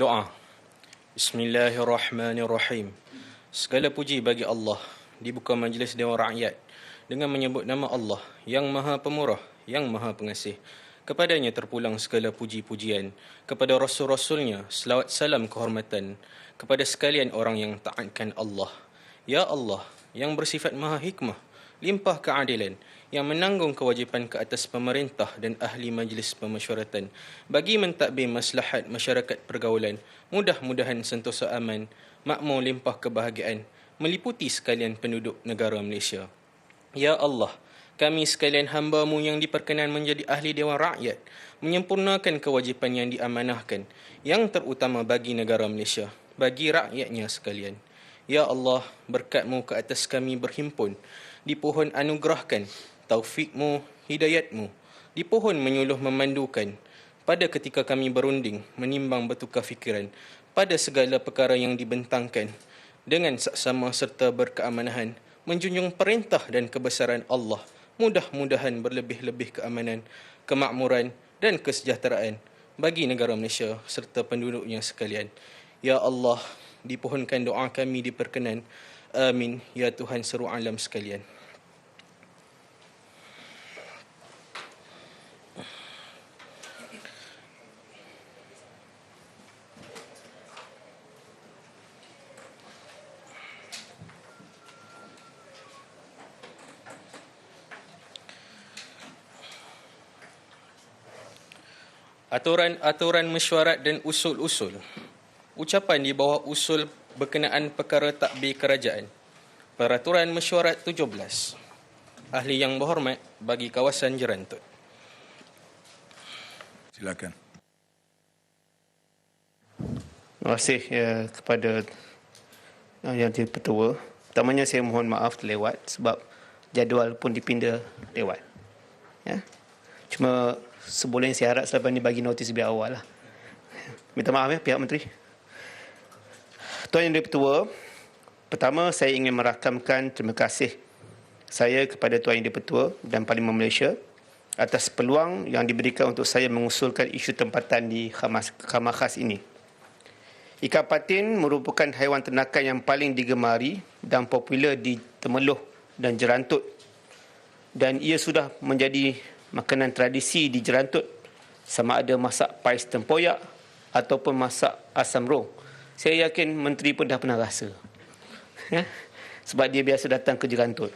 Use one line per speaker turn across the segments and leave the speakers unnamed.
Doa. Bismillahirrahmanirrahim. Segala puji bagi Allah. Dibuka majlis Dewan Rakyat dengan menyebut nama Allah yang Maha Pemurah, yang Maha Pengasih. Kepadanya terpulang segala puji-pujian, kepada Rasul-Rasulnya selawat salam kehormatan, kepada sekalian orang yang taatkan Allah. Ya Allah, yang bersifat Maha Hikmah, limpah keadilan, yang menanggung kewajipan ke atas pemerintah dan ahli majlis pemesyuaratan bagi mentadbir maslahat masyarakat pergaulan, mudah-mudahan sentosa aman, makmur limpah kebahagiaan, meliputi sekalian penduduk negara Malaysia. Ya Allah, kami sekalian hamba-Mu yang diperkenan menjadi ahli Dewan Rakyat, menyempurnakan kewajipan yang diamanahkan, yang terutama bagi negara Malaysia, bagi rakyatnya sekalian. Ya Allah, berkat-Mu ke atas kami berhimpun, dipohon anugerahkan, taufik-Mu, hidayat-Mu, dipohon menyuluh memandukan, pada ketika kami berunding, menimbang bertukar fikiran, pada segala perkara yang dibentangkan, dengan saksama serta berkeamanahan, menjunjung perintah dan kebesaran Allah, mudah-mudahan berlebih-lebih keamanan, kemakmuran dan kesejahteraan bagi negara Malaysia serta penduduknya sekalian. Ya Allah, dipohonkan doa kami diperkenan. Amin, ya Tuhan seru alam sekalian. Aturan-aturan mesyuarat dan usul-usul. Ucapan di bawah usul berkenaan perkara takbir kerajaan. Peraturan Mesyuarat 17. Ahli yang berhormat bagi kawasan Jerantut.
Silakan.
Terima kasih kepada Yang Dipertua. Pertamanya saya mohon maaf terlewat sebab jadual pun dipindah lewat. Ya. Cuma seboleh saya harap selepas ini bagi notis lebih awal lah. Minta maaf ya pihak menteri. Tuan Yang Dipertua, pertama saya ingin merakamkan terima kasih saya kepada Tuan Yang Dipertua dan Parlimen Malaysia atas peluang yang diberikan untuk saya mengusulkan isu tempatan di Khamah Khas ini. Ikan patin merupakan haiwan ternakan yang paling digemari dan popular di Temeloh dan Jerantut, dan ia sudah menjadi makanan tradisi di Jerantut, sama ada masak pais tempoyak ataupun masak asam rong. Saya yakin menteri pun dah pernah rasa. Ya? Sebab dia biasa datang ke Jerantut.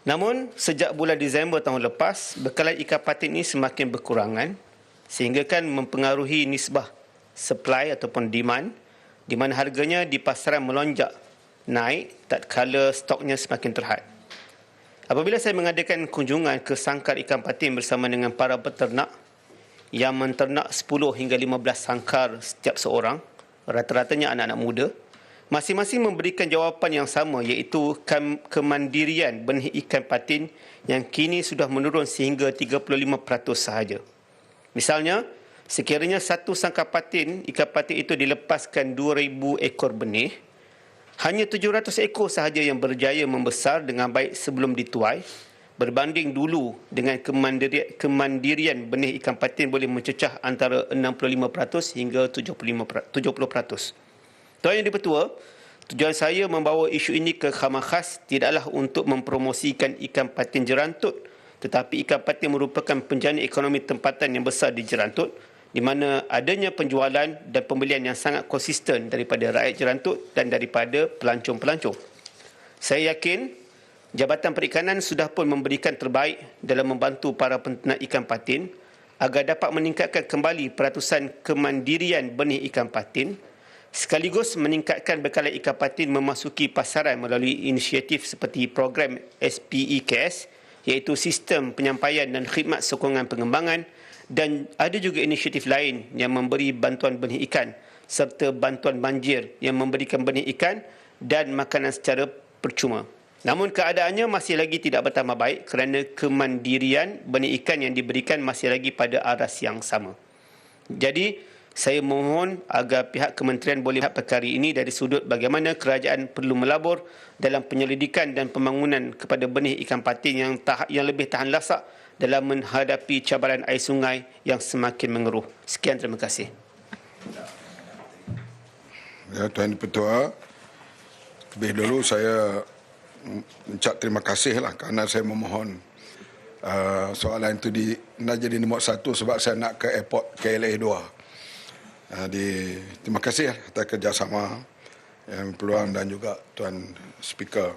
Namun, sejak bulan Disember tahun lepas, bekalan ikan patin ini semakin berkurangan sehingga kan mempengaruhi nisbah supply ataupun demand, di mana harganya di pasaran melonjak naik tatkala stoknya semakin terhad. Apabila saya mengadakan kunjungan ke sangkar ikan patin bersama dengan para peternak yang menternak 10 hingga 15 sangkar setiap seorang, rata-ratanya anak-anak muda, masing-masing memberikan jawapan yang sama, iaitu kemandirian benih ikan patin yang kini sudah menurun sehingga 35% sahaja. Misalnya, sekiranya satu sangkar patin, ikan patin itu dilepaskan 2,000 ekor benih, hanya 700 ekor sahaja yang berjaya membesar dengan baik sebelum dituai, berbanding dulu dengan kemandirian benih ikan patin boleh mencecah antara 65% hingga 70%. Tuan Yang Dipertua, tujuan saya membawa isu ini ke Khamah Khas tidaklah untuk mempromosikan ikan patin Jerantut, tetapi ikan patin merupakan penjana ekonomi tempatan yang besar di Jerantut, di mana adanya penjualan dan pembelian yang sangat konsisten daripada rakyat Jerantut dan daripada pelancong-pelancong. Saya yakin Jabatan Perikanan sudah pun memberikan terbaik dalam membantu para penternak ikan patin agar dapat meningkatkan kembali peratusan kemandirian benih ikan patin, sekaligus meningkatkan bekalan ikan patin memasuki pasaran melalui inisiatif seperti program SPEKS, iaitu Sistem Penyampaian dan Khidmat Sokongan Pengembangan, dan ada juga inisiatif lain yang memberi bantuan benih ikan serta bantuan banjir yang memberikan benih ikan dan makanan secara percuma. Namun keadaannya masih lagi tidak bertambah baik kerana kemandirian benih ikan yang diberikan masih lagi pada aras yang sama. Jadi, saya mohon agar pihak kementerian boleh melihat perkara ini dari sudut bagaimana kerajaan perlu melabur dalam penyelidikan dan pembangunan kepada benih ikan patin yang lebih tahan lasak dalam menghadapi cabaran air sungai yang semakin mengeruh. Sekian, terima kasih.
Ya, Tuan Ketua, lebih dulu saya ucap terima kasih lah kerana saya memohon soalan itu nak jadi nombor 1 sebab saya nak ke airport KLA 2. Terima kasih atas kerjasama yang peluang dan juga Tuan Speaker.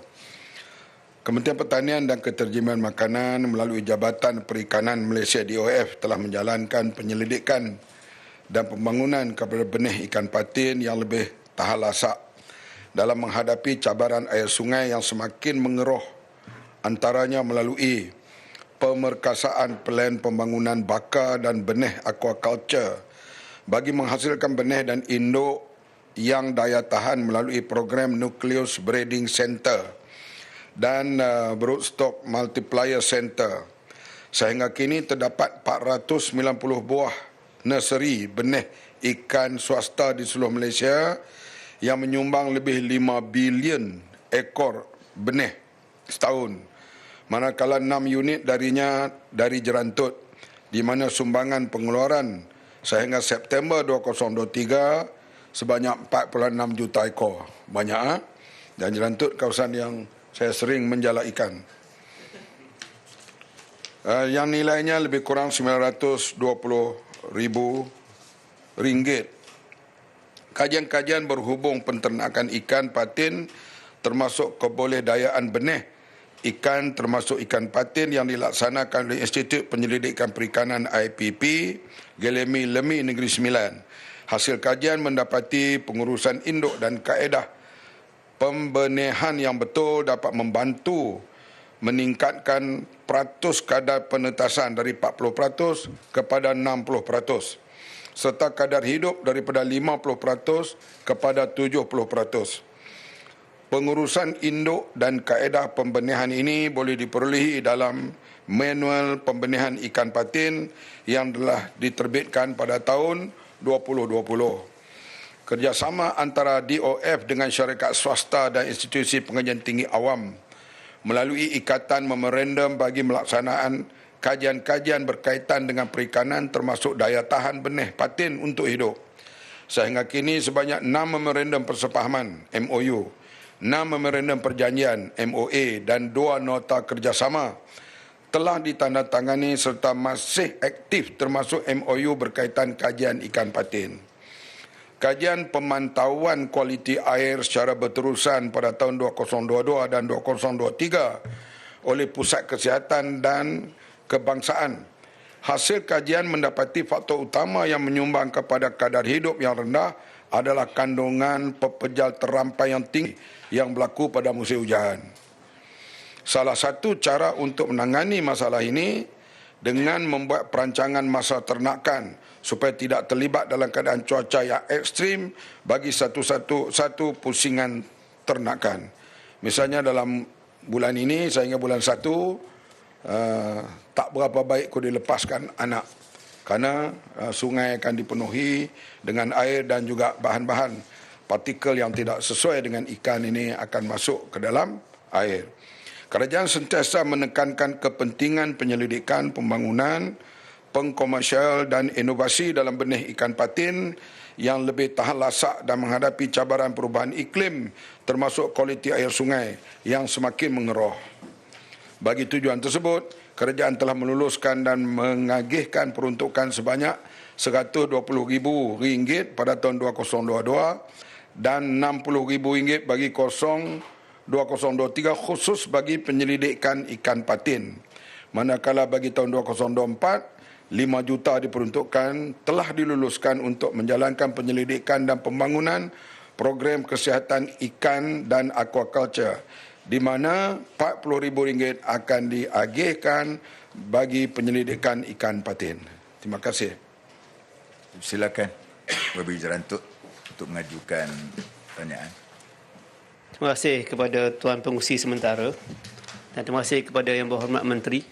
Kementerian Pertanian dan Keterjemian Makanan melalui Jabatan Perikanan Malaysia DOF telah menjalankan penyelidikan dan pembangunan kepada benih ikan patin yang lebih tahan lasak dalam menghadapi cabaran air sungai yang semakin mengeruh, antaranya melalui pemerkasaan plan pembangunan bakar dan benih aquaculture bagi menghasilkan benih dan induk yang daya tahan melalui program Nucleus Breeding Center dan Broodstock Multiplier Center. Sehingga kini terdapat 490 buah nursery benih ikan swasta di seluruh Malaysia yang menyumbang lebih 5 bilion ekor benih setahun. Manakala 6 unit darinya dari Jerantut, di mana sumbangan pengeluaran sehingga September 2023 sebanyak 46 juta ekor. Banyak, dan Jerantut kawasan yang saya sering menjala ikan. Yang nilainya lebih kurang RM920,000. Kajian-kajian berhubung penternakan ikan patin termasuk kebolehdayaan benih ikan termasuk ikan patin yang dilaksanakan oleh Institut Penyelidikan Perikanan IPP Gelemi Lemi Negeri Sembilan. Hasil kajian mendapati pengurusan induk dan kaedah pembenihan yang betul dapat membantu meningkatkan peratus kadar penetasan dari 40% kepada 60%. Serta kadar hidup daripada 50% kepada 70%. Pengurusan induk dan kaedah pembenihan ini boleh diperolehi dalam manual pembenihan ikan patin yang telah diterbitkan pada tahun 2020. Kerjasama antara DOF dengan syarikat swasta dan institusi pengajian tinggi awam melalui Ikatan Memorandum bagi melaksanaan kajian-kajian berkaitan dengan perikanan termasuk daya tahan benih patin untuk hidup. Sehingga kini sebanyak 6 memorandum persefahaman MOU, 6 memorandum perjanjian MOA dan 2 nota kerjasama telah ditandatangani serta masih aktif termasuk MOU berkaitan kajian ikan patin. Kajian pemantauan kualiti air secara berterusan pada tahun 2022 dan 2023 oleh Pusat Kesihatan dan Kebangsaan. Hasil kajian mendapati faktor utama yang menyumbang kepada kadar hidup yang rendah adalah kandungan pepejal terampai yang tinggi yang berlaku pada musim hujan. Salah satu cara untuk menangani masalah ini dengan membuat perancangan masa ternakan supaya tidak terlibat dalam keadaan cuaca yang ekstrim bagi satu pusingan ternakan. Misalnya dalam bulan ini sehingga bulan 1 tak berapa baik kau dilepaskan anak kerana sungai akan dipenuhi dengan air dan juga bahan-bahan partikel yang tidak sesuai dengan ikan ini akan masuk ke dalam air. Kerajaan sentiasa menekankan kepentingan penyelidikan, pembangunan, pengkomersial dan inovasi dalam benih ikan patin yang lebih tahan lasak dan menghadapi cabaran perubahan iklim termasuk kualiti air sungai yang semakin mengeruh. Bagi tujuan tersebut, kerajaan telah meluluskan dan mengagihkan peruntukan sebanyak RM120,000 pada tahun 2022 dan RM60,000 bagi 2023 khusus bagi penyelidikan ikan patin. Manakala bagi tahun 2024, 5 juta diperuntukkan telah diluluskan untuk menjalankan penyelidikan dan pembangunan program kesihatan ikan dan aquaculture, di mana RM40,000 akan diagihkan bagi penyelidikan ikan patin. Terima kasih.
Silakan Wabil Jerantut untuk mengajukan pertanyaan.
Terima kasih kepada Tuan Pengurusi Sementara dan terima kasih kepada Yang Berhormat Menteri.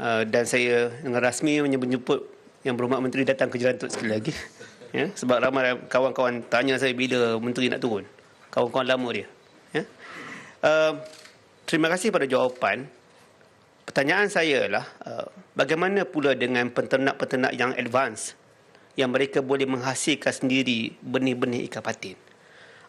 Dan saya dengan rasmi menyebut Yang Berhormat Menteri datang ke Jerantut sekali lagi. Ya, sebab ramai kawan-kawan tanya saya bila Menteri nak turun. Kawan-kawan lama dia. Ya. Terima kasih pada jawapan. Pertanyaan saya adalah bagaimana pula dengan peternak-peternak yang advance yang mereka boleh menghasilkan sendiri benih-benih ikan patin.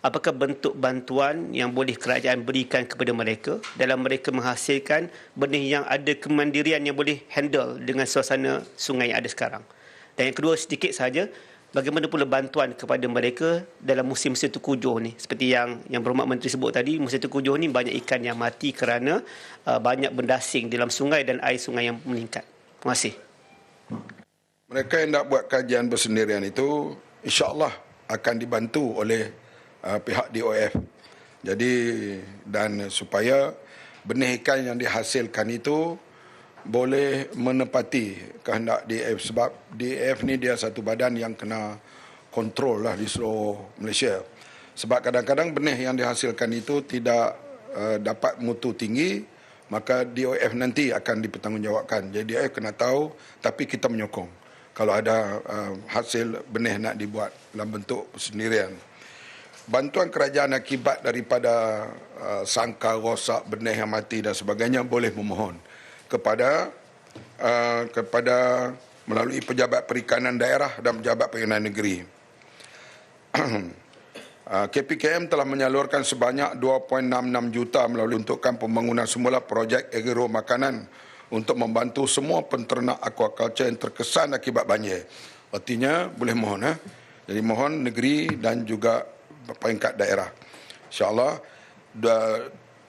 apakah bentuk bantuan yang boleh kerajaan berikan kepada mereka dalam mereka menghasilkan benih yang ada kemandirian yang boleh handle dengan suasana sungai yang ada sekarang. Dan yang kedua, sedikit sahaja, bagaimana pula bantuan kepada mereka dalam musim-musim tukujuh ni. Seperti yang Berhormat Menteri sebut tadi, musim tukujuh ni banyak ikan yang mati kerana banyak bendasing dalam sungai dan air sungai yang meningkat. Terima kasih.
Mereka yang nak buat kajian bersendirian itu insya-Allah akan dibantu oleh pihak DOF. Jadi dan supaya benih ikan yang dihasilkan itu boleh menepati kehendak DF, sebab DF ni dia satu badan yang kena kontrol lah di seluruh Malaysia. Sebab kadang-kadang benih yang dihasilkan itu tidak dapat mutu tinggi, maka DOF nanti akan dipertanggungjawabkan. Jadi DOF kena tahu, tapi kita menyokong kalau ada hasil benih nak dibuat dalam bentuk sendirian. Bantuan kerajaan akibat daripada sangkar rosak, benih yang mati dan sebagainya boleh memohon kepada melalui pejabat perikanan daerah dan pejabat perikanan negeri. KPKM telah menyalurkan sebanyak 2.66 juta melalui untukan pembangunan semula projek agro makanan untuk membantu semua penternak aquaculture yang terkesan akibat banjir. Artinya boleh mohon. Jadi mohon negeri dan juga peringkat daerah. InsyaAllah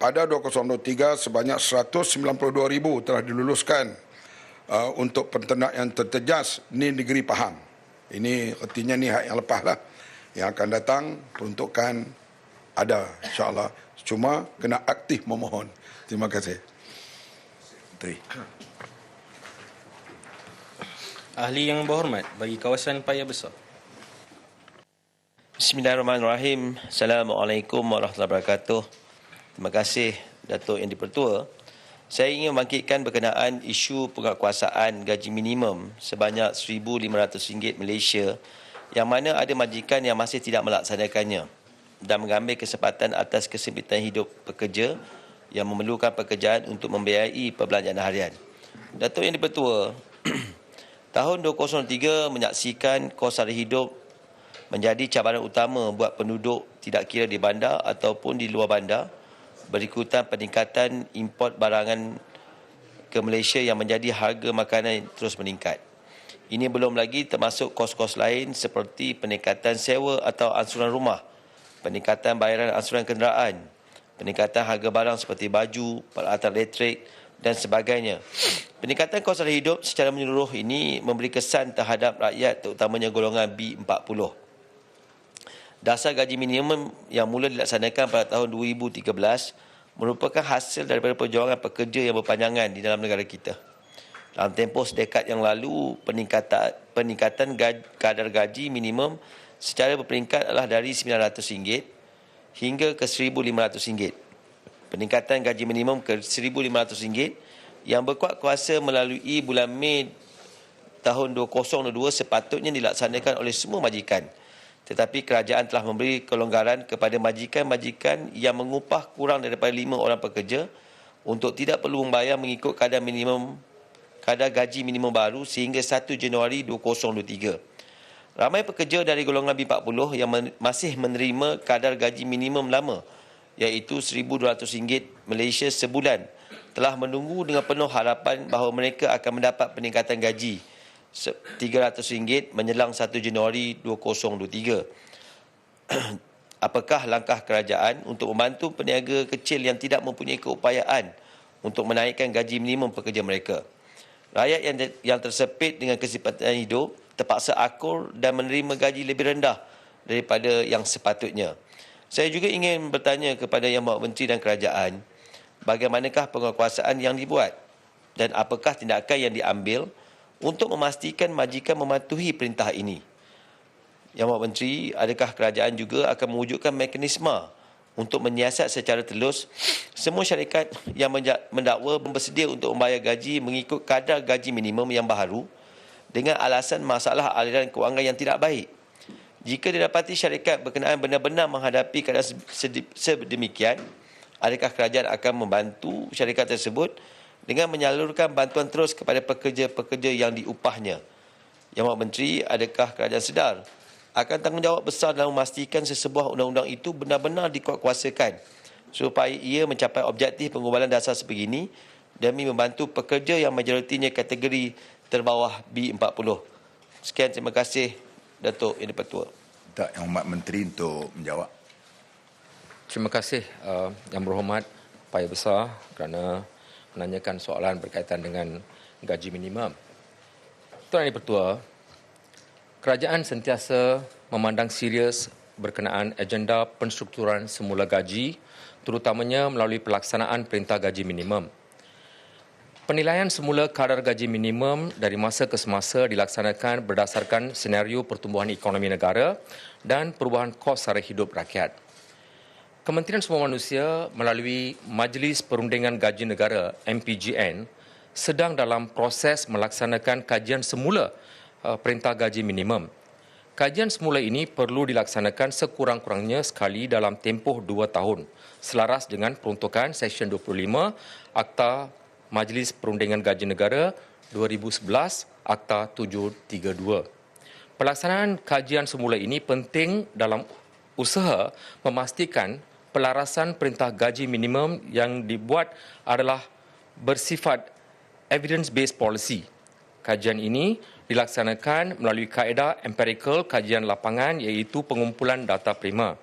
pada 2023 sebanyak 192,000 telah diluluskan untuk penternak yang tertejas. Ini negeri faham. Ini artinya ni hak yang lepas lah. Yang akan datang peruntukan ada insyaAllah. Cuma kena aktif memohon. Terima kasih.
Ahli yang berhormat bagi kawasan Paya Besar.
Bismillahirrahmanirrahim. Assalamualaikum warahmatullahi wabarakatuh. Terima kasih Datuk Yang di-Pertua. Saya ingin membangkitkan berkenaan isu penguatkuasaan gaji minimum sebanyak RM1,500 Malaysia yang mana ada majikan yang masih tidak melaksanakannya dan mengambil kesempatan atas kesempitan hidup pekerja yang memerlukan pekerjaan untuk membiayai perbelanjaan harian. Datuk Yang di-Pertua, tahun 2003 menyaksikan kos sara hidup menjadi cabaran utama buat penduduk tidak kira di bandar ataupun di luar bandar, berikutan peningkatan import barangan ke Malaysia yang menjadi harga makanan terus meningkat. Ini belum lagi termasuk kos-kos lain seperti peningkatan sewa atau ansuran rumah, peningkatan bayaran ansuran kenderaan, peningkatan harga barang seperti baju, peralatan elektrik dan sebagainya. Peningkatan kos sara hidup secara menyeluruh ini memberi kesan terhadap rakyat terutamanya golongan B40. Dasar gaji minimum yang mula dilaksanakan pada tahun 2013 merupakan hasil daripada perjuangan pekerja yang berpanjangan di dalam negara kita. Dalam tempoh sedekad yang lalu, peningkatan kadar gaji minimum secara berperingkat adalah dari RM900 hingga ke RM1,500. Peningkatan gaji minimum ke RM1,500 yang berkuat kuasa melalui bulan Mei tahun 2022 sepatutnya dilaksanakan oleh semua majikan. Tetapi kerajaan telah memberi kelonggaran kepada majikan-majikan yang mengupah kurang daripada 5 orang pekerja untuk tidak perlu membayar mengikut kadar gaji minimum baru sehingga 1 Januari 2023. Ramai pekerja dari golongan B40 yang masih menerima kadar gaji minimum lama iaitu RM1,200 Malaysia sebulan telah menunggu dengan penuh harapan bahawa mereka akan mendapat peningkatan gaji RM300 menjelang 1 Januari 2023. Apakah langkah kerajaan untuk membantu peniaga kecil yang tidak mempunyai keupayaan untuk menaikkan gaji minimum pekerja mereka? Rakyat yang tersepit dengan kesempatan hidup terpaksa akur dan menerima gaji lebih rendah daripada yang sepatutnya. Saya juga ingin bertanya kepada Yang Berhormat Menteri dan kerajaan, bagaimanakah penguatkuasaan yang dibuat dan apakah tindakan yang diambil untuk memastikan majikan mematuhi perintah ini? Yang Berhormat Menteri, adakah kerajaan juga akan mewujudkan mekanisme untuk menyiasat secara telus semua syarikat yang mendakwa bersedia untuk membayar gaji mengikut kadar gaji minimum yang baharu dengan alasan masalah aliran kewangan yang tidak baik? Jika didapati syarikat berkenaan benar-benar menghadapi keadaan sedemikian, adakah kerajaan akan membantu syarikat tersebut dengan menyalurkan bantuan terus kepada pekerja-pekerja yang diupahnya? Yang Berhormat Menteri, adakah kerajaan sedar akan tanggungjawab besar dalam memastikan sesebuah undang-undang itu benar-benar dikuatkuasakan supaya ia mencapai objektif penggubalan dasar sebegini demi membantu pekerja yang majoritinya kategori terbawah B40. Sekian, terima kasih Datuk Yang di-Pertua.
Tak Yang Hormat Menteri untuk menjawab.
Terima kasih Yang Berhormat Paya Besar kerana menanyakan soalan berkaitan dengan gaji minimum. Tuan Yang di-Pertua, kerajaan sentiasa memandang serius berkenaan agenda penstrukturan semula gaji, terutamanya melalui pelaksanaan Perintah Gaji Minimum. Penilaian semula kadar gaji minimum dari masa ke semasa dilaksanakan berdasarkan senario pertumbuhan ekonomi negara dan perubahan kos sara hidup rakyat. Kementerian Sumber Manusia melalui Majlis Perundingan Gaji Negara MPGN sedang dalam proses melaksanakan kajian semula Perintah Gaji Minimum. Kajian semula ini perlu dilaksanakan sekurang-kurangnya sekali dalam tempoh 2 tahun, selaras dengan peruntukan Seksyen 25 Akta Majlis Perundingan Gaji Negara 2011 Akta 732. Pelaksanaan kajian semula ini penting dalam usaha memastikan pelarasan Perintah Gaji Minimum yang dibuat adalah bersifat evidence-based policy. Kajian ini dilaksanakan melalui kaedah empirical kajian lapangan iaitu pengumpulan data prima.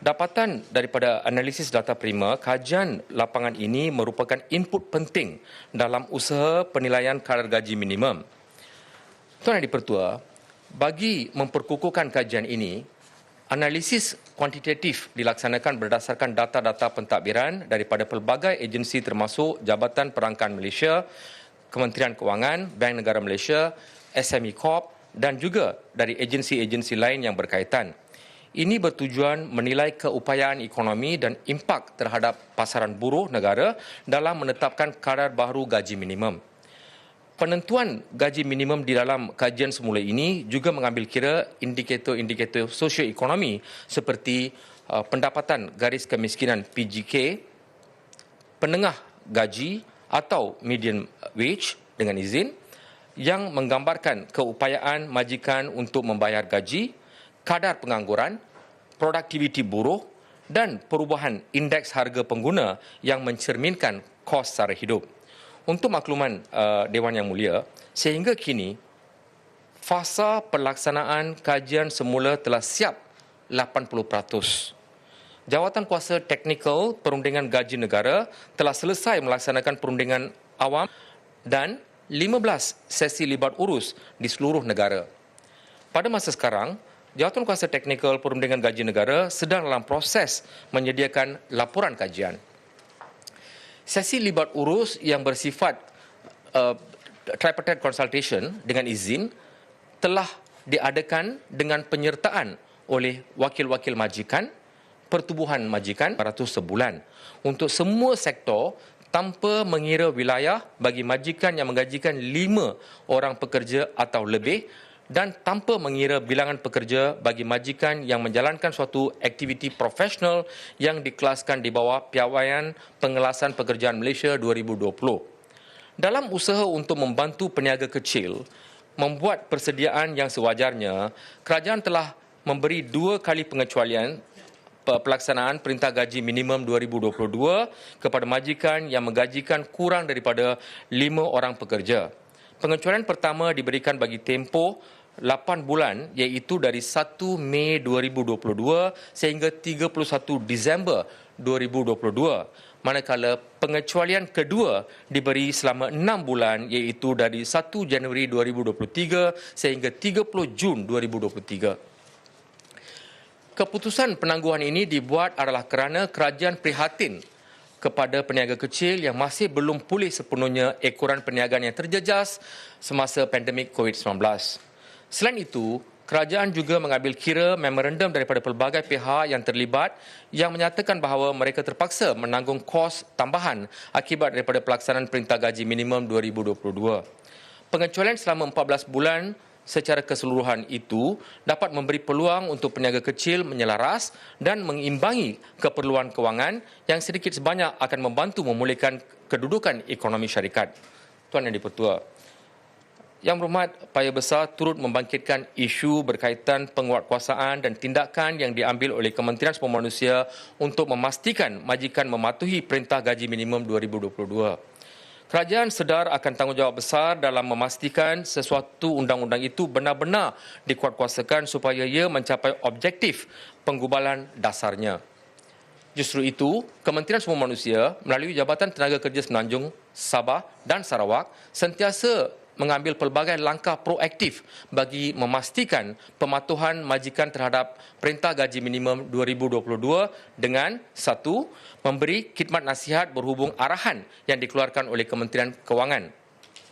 Dapatan daripada analisis data prima, kajian lapangan ini merupakan input penting dalam usaha penilaian kadar gaji minimum. Tuan Yang di-Pertua, bagi memperkukuhkan kajian ini, analisis kuantitatif dilaksanakan berdasarkan data-data pentadbiran daripada pelbagai agensi termasuk Jabatan Perangkan Malaysia, Kementerian Kewangan, Bank Negara Malaysia, SME Corp dan juga dari agensi-agensi lain yang berkaitan. Ini bertujuan menilai keupayaan ekonomi dan impak terhadap pasaran buruh negara dalam menetapkan kadar baru gaji minimum. Penentuan gaji minimum di dalam kajian semula ini juga mengambil kira indikator-indikator sosioekonomi seperti pendapatan garis kemiskinan PGK, penengah gaji atau median wage dengan izin yang menggambarkan keupayaan majikan untuk membayar gaji, kadar pengangguran, produktiviti buruh dan perubahan indeks harga pengguna yang mencerminkan kos sara hidup. Untuk makluman Dewan Yang Mulia, sehingga kini fasa pelaksanaan kajian semula telah siap 80%. Jawatankuasa Teknikal Perundingan Gaji Negara telah selesai melaksanakan perundingan awam dan 15 sesi libat urus di seluruh negara. Pada masa sekarang, Jawatankuasa Teknikal Perundingan Gaji Negara sedang dalam proses menyediakan laporan kajian. Sesi libat urus yang bersifat tripartite consultation dengan izin telah diadakan dengan penyertaan oleh wakil-wakil majikan, pertubuhan majikan 100 sebulan untuk semua sektor tanpa mengira wilayah bagi majikan yang menggajikan 5 orang pekerja atau lebih dan tanpa mengira bilangan pekerja bagi majikan yang menjalankan suatu aktiviti profesional yang dikelaskan di bawah Piawaian Pengelasan Pekerjaan Malaysia 2020. Dalam usaha untuk membantu peniaga kecil membuat persediaan yang sewajarnya, kerajaan telah memberi 2 kali pengecualian pelaksanaan Perintah Gaji Minimum 2022 kepada majikan yang menggajikan kurang daripada 5 orang pekerja. Pengecualian pertama diberikan bagi tempoh 8 bulan iaitu dari 1 Mei 2022 sehingga 31 Disember 2022. Manakala pengecualian kedua diberi selama 6 bulan iaitu dari 1 Januari 2023 sehingga 30 Jun 2023. Keputusan penangguhan ini dibuat adalah kerana kerajaan prihatin kepada peniaga kecil yang masih belum pulih sepenuhnya ekoran perniagaan yang terjejas semasa pandemik COVID-19. Selain itu, kerajaan juga mengambil kira memorandum daripada pelbagai pihak yang terlibat yang menyatakan bahawa mereka terpaksa menanggung kos tambahan akibat daripada pelaksanaan Perintah Gaji Minimum 2022. Pengecualian selama 14 bulan secara keseluruhan itu dapat memberi peluang untuk peniaga kecil menyelaras dan mengimbangi keperluan kewangan yang sedikit sebanyak akan membantu memulihkan kedudukan ekonomi syarikat. Tuan Yang di-Pertua, Yang Berhormat Paya Besar turut membangkitkan isu berkaitan penguatkuasaan dan tindakan yang diambil oleh Kementerian Sumber Manusia untuk memastikan majikan mematuhi Perintah Gaji Minimum 2022. Kerajaan sedar akan tanggungjawab besar dalam memastikan sesuatu undang-undang itu benar-benar dikuatkuasakan supaya ia mencapai objektif penggubalan dasarnya. Justru itu, Kementerian Sumber Manusia melalui Jabatan Tenaga Kerja Semenanjung, Sabah dan Sarawak sentiasa mengambil pelbagai langkah proaktif bagi memastikan pematuhan majikan terhadap Perintah Gaji Minimum 2022 dengan 1. Memberi khidmat nasihat berhubung arahan yang dikeluarkan oleh Kementerian Kewangan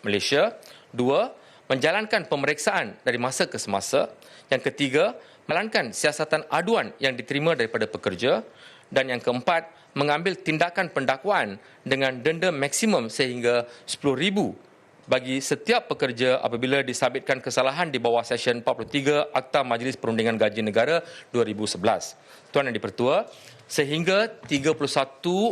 Malaysia. 2. Menjalankan pemeriksaan dari masa ke semasa. Yang ketiga, menjalankan siasatan aduan yang diterima daripada pekerja. Dan yang keempat, mengambil tindakan pendakwaan dengan denda maksimum sehingga RM10,000 bagi setiap pekerja apabila disabitkan kesalahan di bawah Seksyen 43 Akta Majlis Perundingan Gaji Negara 2011. Tuan Yang di-Pertua, sehingga 31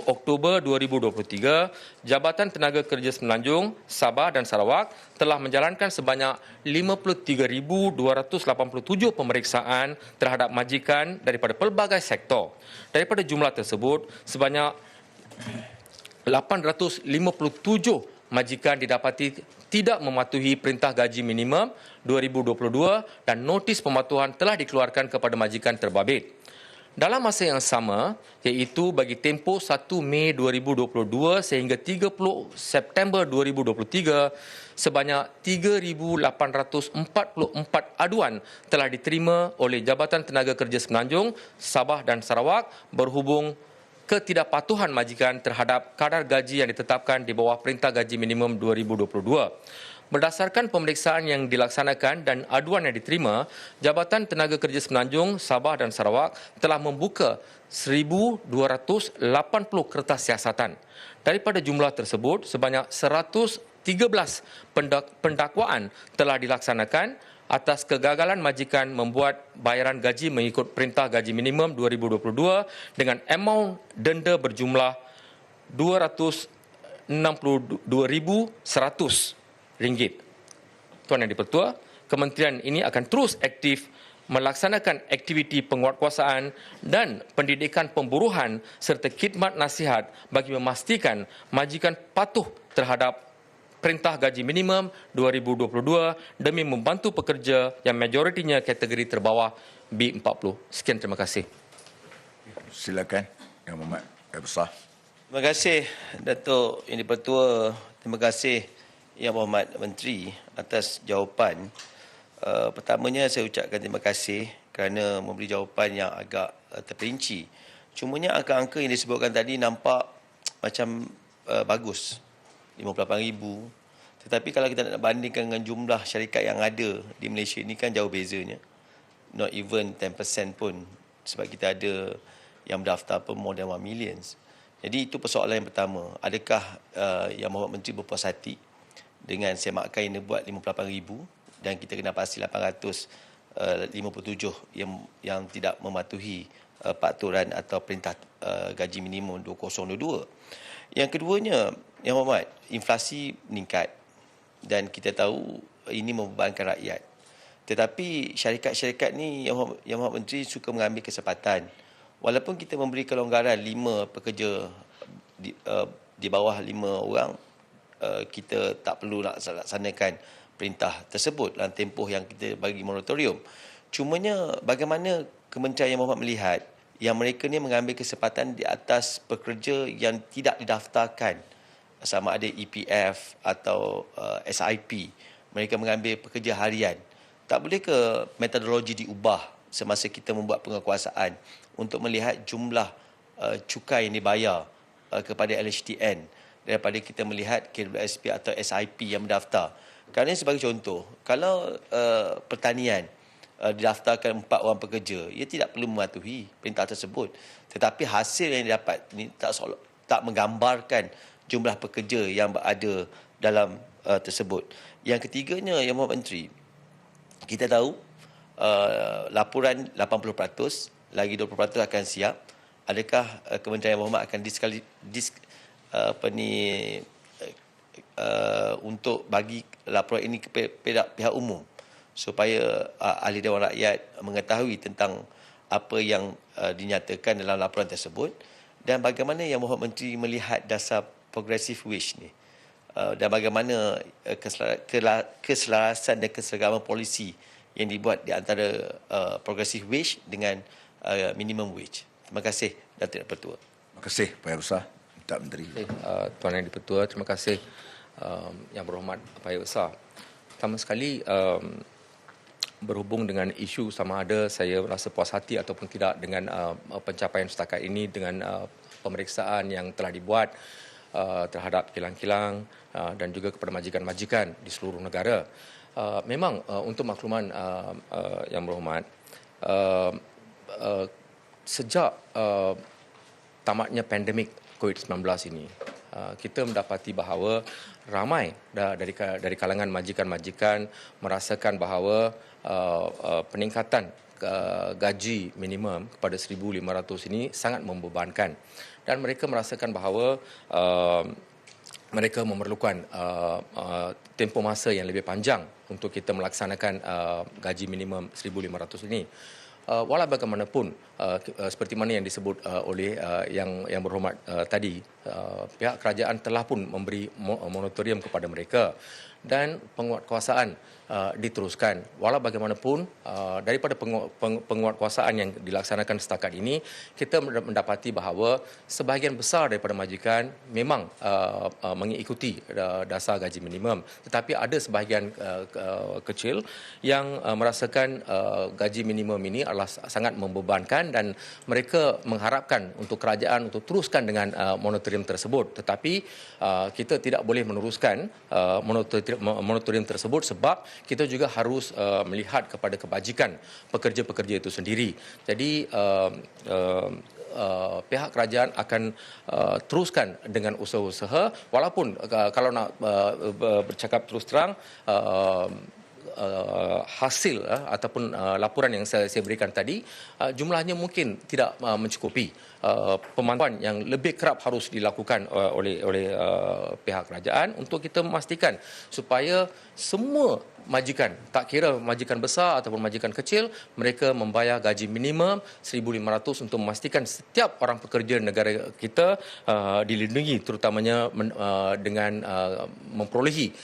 Oktober 2023, Jabatan Tenaga Kerja Semenanjung, Sabah dan Sarawak telah menjalankan sebanyak 53,287 pemeriksaan terhadap majikan daripada pelbagai sektor. Daripada jumlah tersebut, sebanyak 857 majikan didapati tidak mematuhi Perintah Gaji Minimum 2022 dan notis pematuhan telah dikeluarkan kepada majikan terbabit. Dalam masa yang sama, iaitu bagi tempoh 1 Mei 2022 sehingga 30 September 2023, sebanyak 3,844 aduan telah diterima oleh Jabatan Tenaga Kerja Semenanjung, Sabah dan Sarawak berhubung ketidakpatuhan majikan terhadap kadar gaji yang ditetapkan di bawah Perintah Gaji Minimum 2022. Berdasarkan pemeriksaan yang dilaksanakan dan aduan yang diterima, Jabatan Tenaga Kerja Semenanjung, Sabah dan Sarawak telah membuka 1,280 kertas siasatan. Daripada jumlah tersebut, sebanyak 113 pendakwaan telah dilaksanakan atas kegagalan majikan membuat bayaran gaji mengikut Perintah Gaji Minimum 2022 dengan amaun denda berjumlah RM262,100. Tuan Yang di-Pertua, kementerian ini akan terus aktif melaksanakan aktiviti penguatkuasaan dan pendidikan pemburuhan serta khidmat nasihat bagi memastikan majikan patuh terhadap Perintah Gaji Minimum 2022 demi membantu pekerja yang majoritinya kategori terbawah B40. Sekian, terima kasih.
Silakan Yang Berhormat Paya Besar.
Terima kasih Datuk Yang di-Pertua. Terima kasih Yang Berhormat Menteri atas jawapan. Pertamanya saya ucapkan terima kasih kerana memberi jawapan yang agak terperinci. Cumanya angka-angka yang disebutkan tadi nampak macam bagus. 58,000. Tetapi kalau kita nak bandingkan dengan jumlah syarikat yang ada di Malaysia ini kan jauh bezanya. Not even 10% pun. Sebab kita ada yang berdaftar pun more than 1 million. Jadi itu persoalan yang pertama. Adakah Yang Berhormat Menteri berpuas hati dengan semakan yang buat 58,000 dan kita kena pasti 857 yang tidak mematuhi peraturan atau Perintah Gaji Minimum 2022. Yang keduanya, Yang Berhormat, inflasi meningkat dan kita tahu ini membebankan rakyat. Tetapi syarikat-syarikat ni Yang Berhormat Menteri suka mengambil kesempatan. Walaupun kita memberi kelonggaran 5 pekerja di bawah 5 orang, kita tak perlu nak laksanakan perintah tersebut dalam tempoh yang kita bagi moratorium. Cumanya bagaimana kementerian Yang Berhormat melihat yang mereka ni mengambil kesempatan di atas pekerja yang tidak didaftarkan, sama ada EPF atau SIP. Mereka mengambil pekerja harian. Tak boleh ke metodologi diubah semasa kita membuat penguatkuasaan untuk melihat jumlah cukai yang dibayar kepada LHTN daripada kita melihat KWSP atau SIP yang mendaftar. Kerana sebagai contoh, kalau pertanian didaftarkan 4 orang pekerja, ia tidak perlu mematuhi perintah tersebut. Tetapi hasil yang didapat ini tak menggambarkan jumlah pekerja yang berada dalam tersebut. Yang ketiganya, Yang Berhormat Menteri, kita tahu laporan 80%, lagi 20% akan siap. Adakah Kementerian Yang Berhormat akan untuk bagi laporan ini ke pihak umum supaya ahli Dewan Rakyat mengetahui tentang apa yang dinyatakan dalam laporan tersebut dan bagaimana Yang Berhormat Menteri melihat dasar progressive wage ni dan bagaimana keselarasan dan keseragaman polisi yang dibuat di antara progressive wage dengan minimum wage. Terima kasih, Datuk Yang Pertua.
Terima kasih, Pak Yang Besar. Tak Menteri.
Tuan Yang Dipertua, terima kasih Yang Berhormat Pak Yang Besar. Pertama sekali, berhubung dengan isu sama ada saya rasa puas hati ataupun tidak dengan pencapaian setakat ini dengan pemeriksaan yang telah dibuat terhadap kilang-kilang dan juga kepada majikan-majikan di seluruh negara. Memang untuk makluman Yang Berhormat, sejak tamatnya pandemik COVID-19 ini, kita mendapati bahawa ramai dari kalangan majikan-majikan merasakan bahawa peningkatan gaji minimum kepada 1,500 ini sangat membebankan dan mereka merasakan bahawa mereka memerlukan tempoh masa yang lebih panjang untuk kita melaksanakan gaji minimum 1,500 ini. Walau bagaimanapun, seperti mana yang disebut oleh yang berhormat tadi, pihak kerajaan telah pun memberi moratorium kepada mereka dan penguatkuasaan diteruskan. Walau bagaimanapun, daripada penguatkuasaan yang dilaksanakan setakat ini, kita mendapati bahawa sebahagian besar daripada majikan memang mengikuti dasar gaji minimum. Tetapi ada sebahagian kecil yang merasakan gaji minimum ini adalah sangat membebankan dan mereka mengharapkan untuk kerajaan untuk teruskan dengan moratorium tersebut. Tetapi kita tidak boleh meneruskan moratorium tersebut sebab kita juga harus melihat kepada kebajikan pekerja-pekerja itu sendiri. Jadi pihak kerajaan akan teruskan dengan usaha-usaha walaupun kalau nak bercakap terus terang hasil ataupun laporan yang saya berikan tadi jumlahnya mungkin tidak mencukupi. Pemantauan yang lebih kerap harus dilakukan oleh pihak kerajaan untuk kita memastikan supaya semua majikan, tak kira majikan besar ataupun majikan kecil, mereka membayar gaji minimum 1,500 untuk memastikan setiap orang pekerja negara kita dilindungi terutamanya dengan memperolehi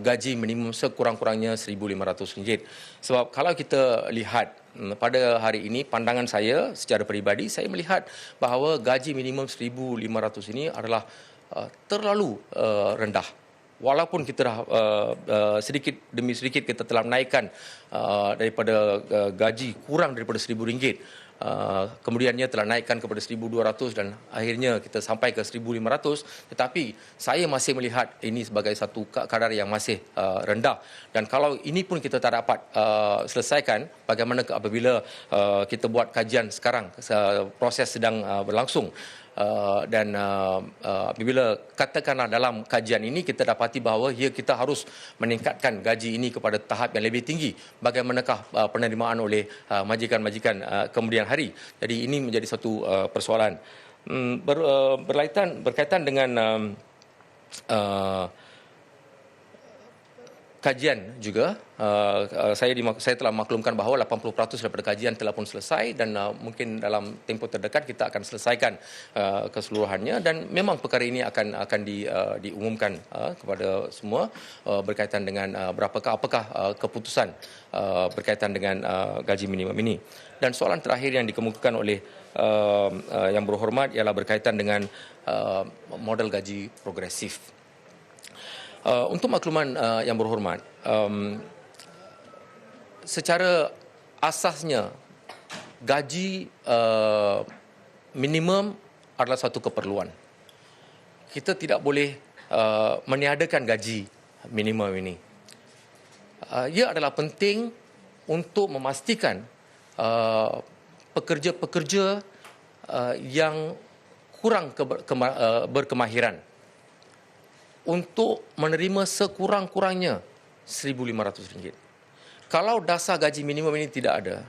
gaji minimum sekurang-kurangnya RM1,500. Sebab kalau kita lihat pada hari ini, pandangan saya secara peribadi, saya melihat bahawa gaji minimum 1,500 ini adalah terlalu rendah. Walaupun kita dah sedikit demi sedikit kita telah menaikkan daripada gaji kurang daripada RM1,000, kemudiannya telah naikkan kepada 1,200 dan akhirnya kita sampai ke 1,500, tetapi saya masih melihat ini sebagai satu kadar yang masih rendah. Dan kalau ini pun kita tak dapat selesaikan, bagaimana apabila kita buat kajian sekarang, proses sedang berlangsung. Dan apabila katakanlah dalam kajian ini kita dapati bahawa kita harus meningkatkan gaji ini kepada tahap yang lebih tinggi, bagaimanakah penerimaan oleh majikan-majikan kemudian hari. Jadi ini menjadi satu persoalan. Berkaitan dengan kajian juga, saya telah maklumkan bahawa 80% daripada kajian telah pun selesai dan mungkin dalam tempoh terdekat kita akan selesaikan keseluruhannya dan memang perkara ini akan diumumkan kepada semua berkaitan dengan apakah keputusan berkaitan dengan gaji minimum ini. Dan soalan terakhir yang dikemukakan oleh Yang Berhormat ialah berkaitan dengan model gaji progresif. Untuk makluman Yang Berhormat, secara asasnya gaji minimum adalah satu keperluan. Kita tidak boleh meniadakan gaji minimum ini. Ia adalah penting untuk memastikan pekerja-pekerja yang kurang berkemahiran untuk menerima sekurang-kurangnya RM1,500. Kalau dasar gaji minimum ini tidak ada,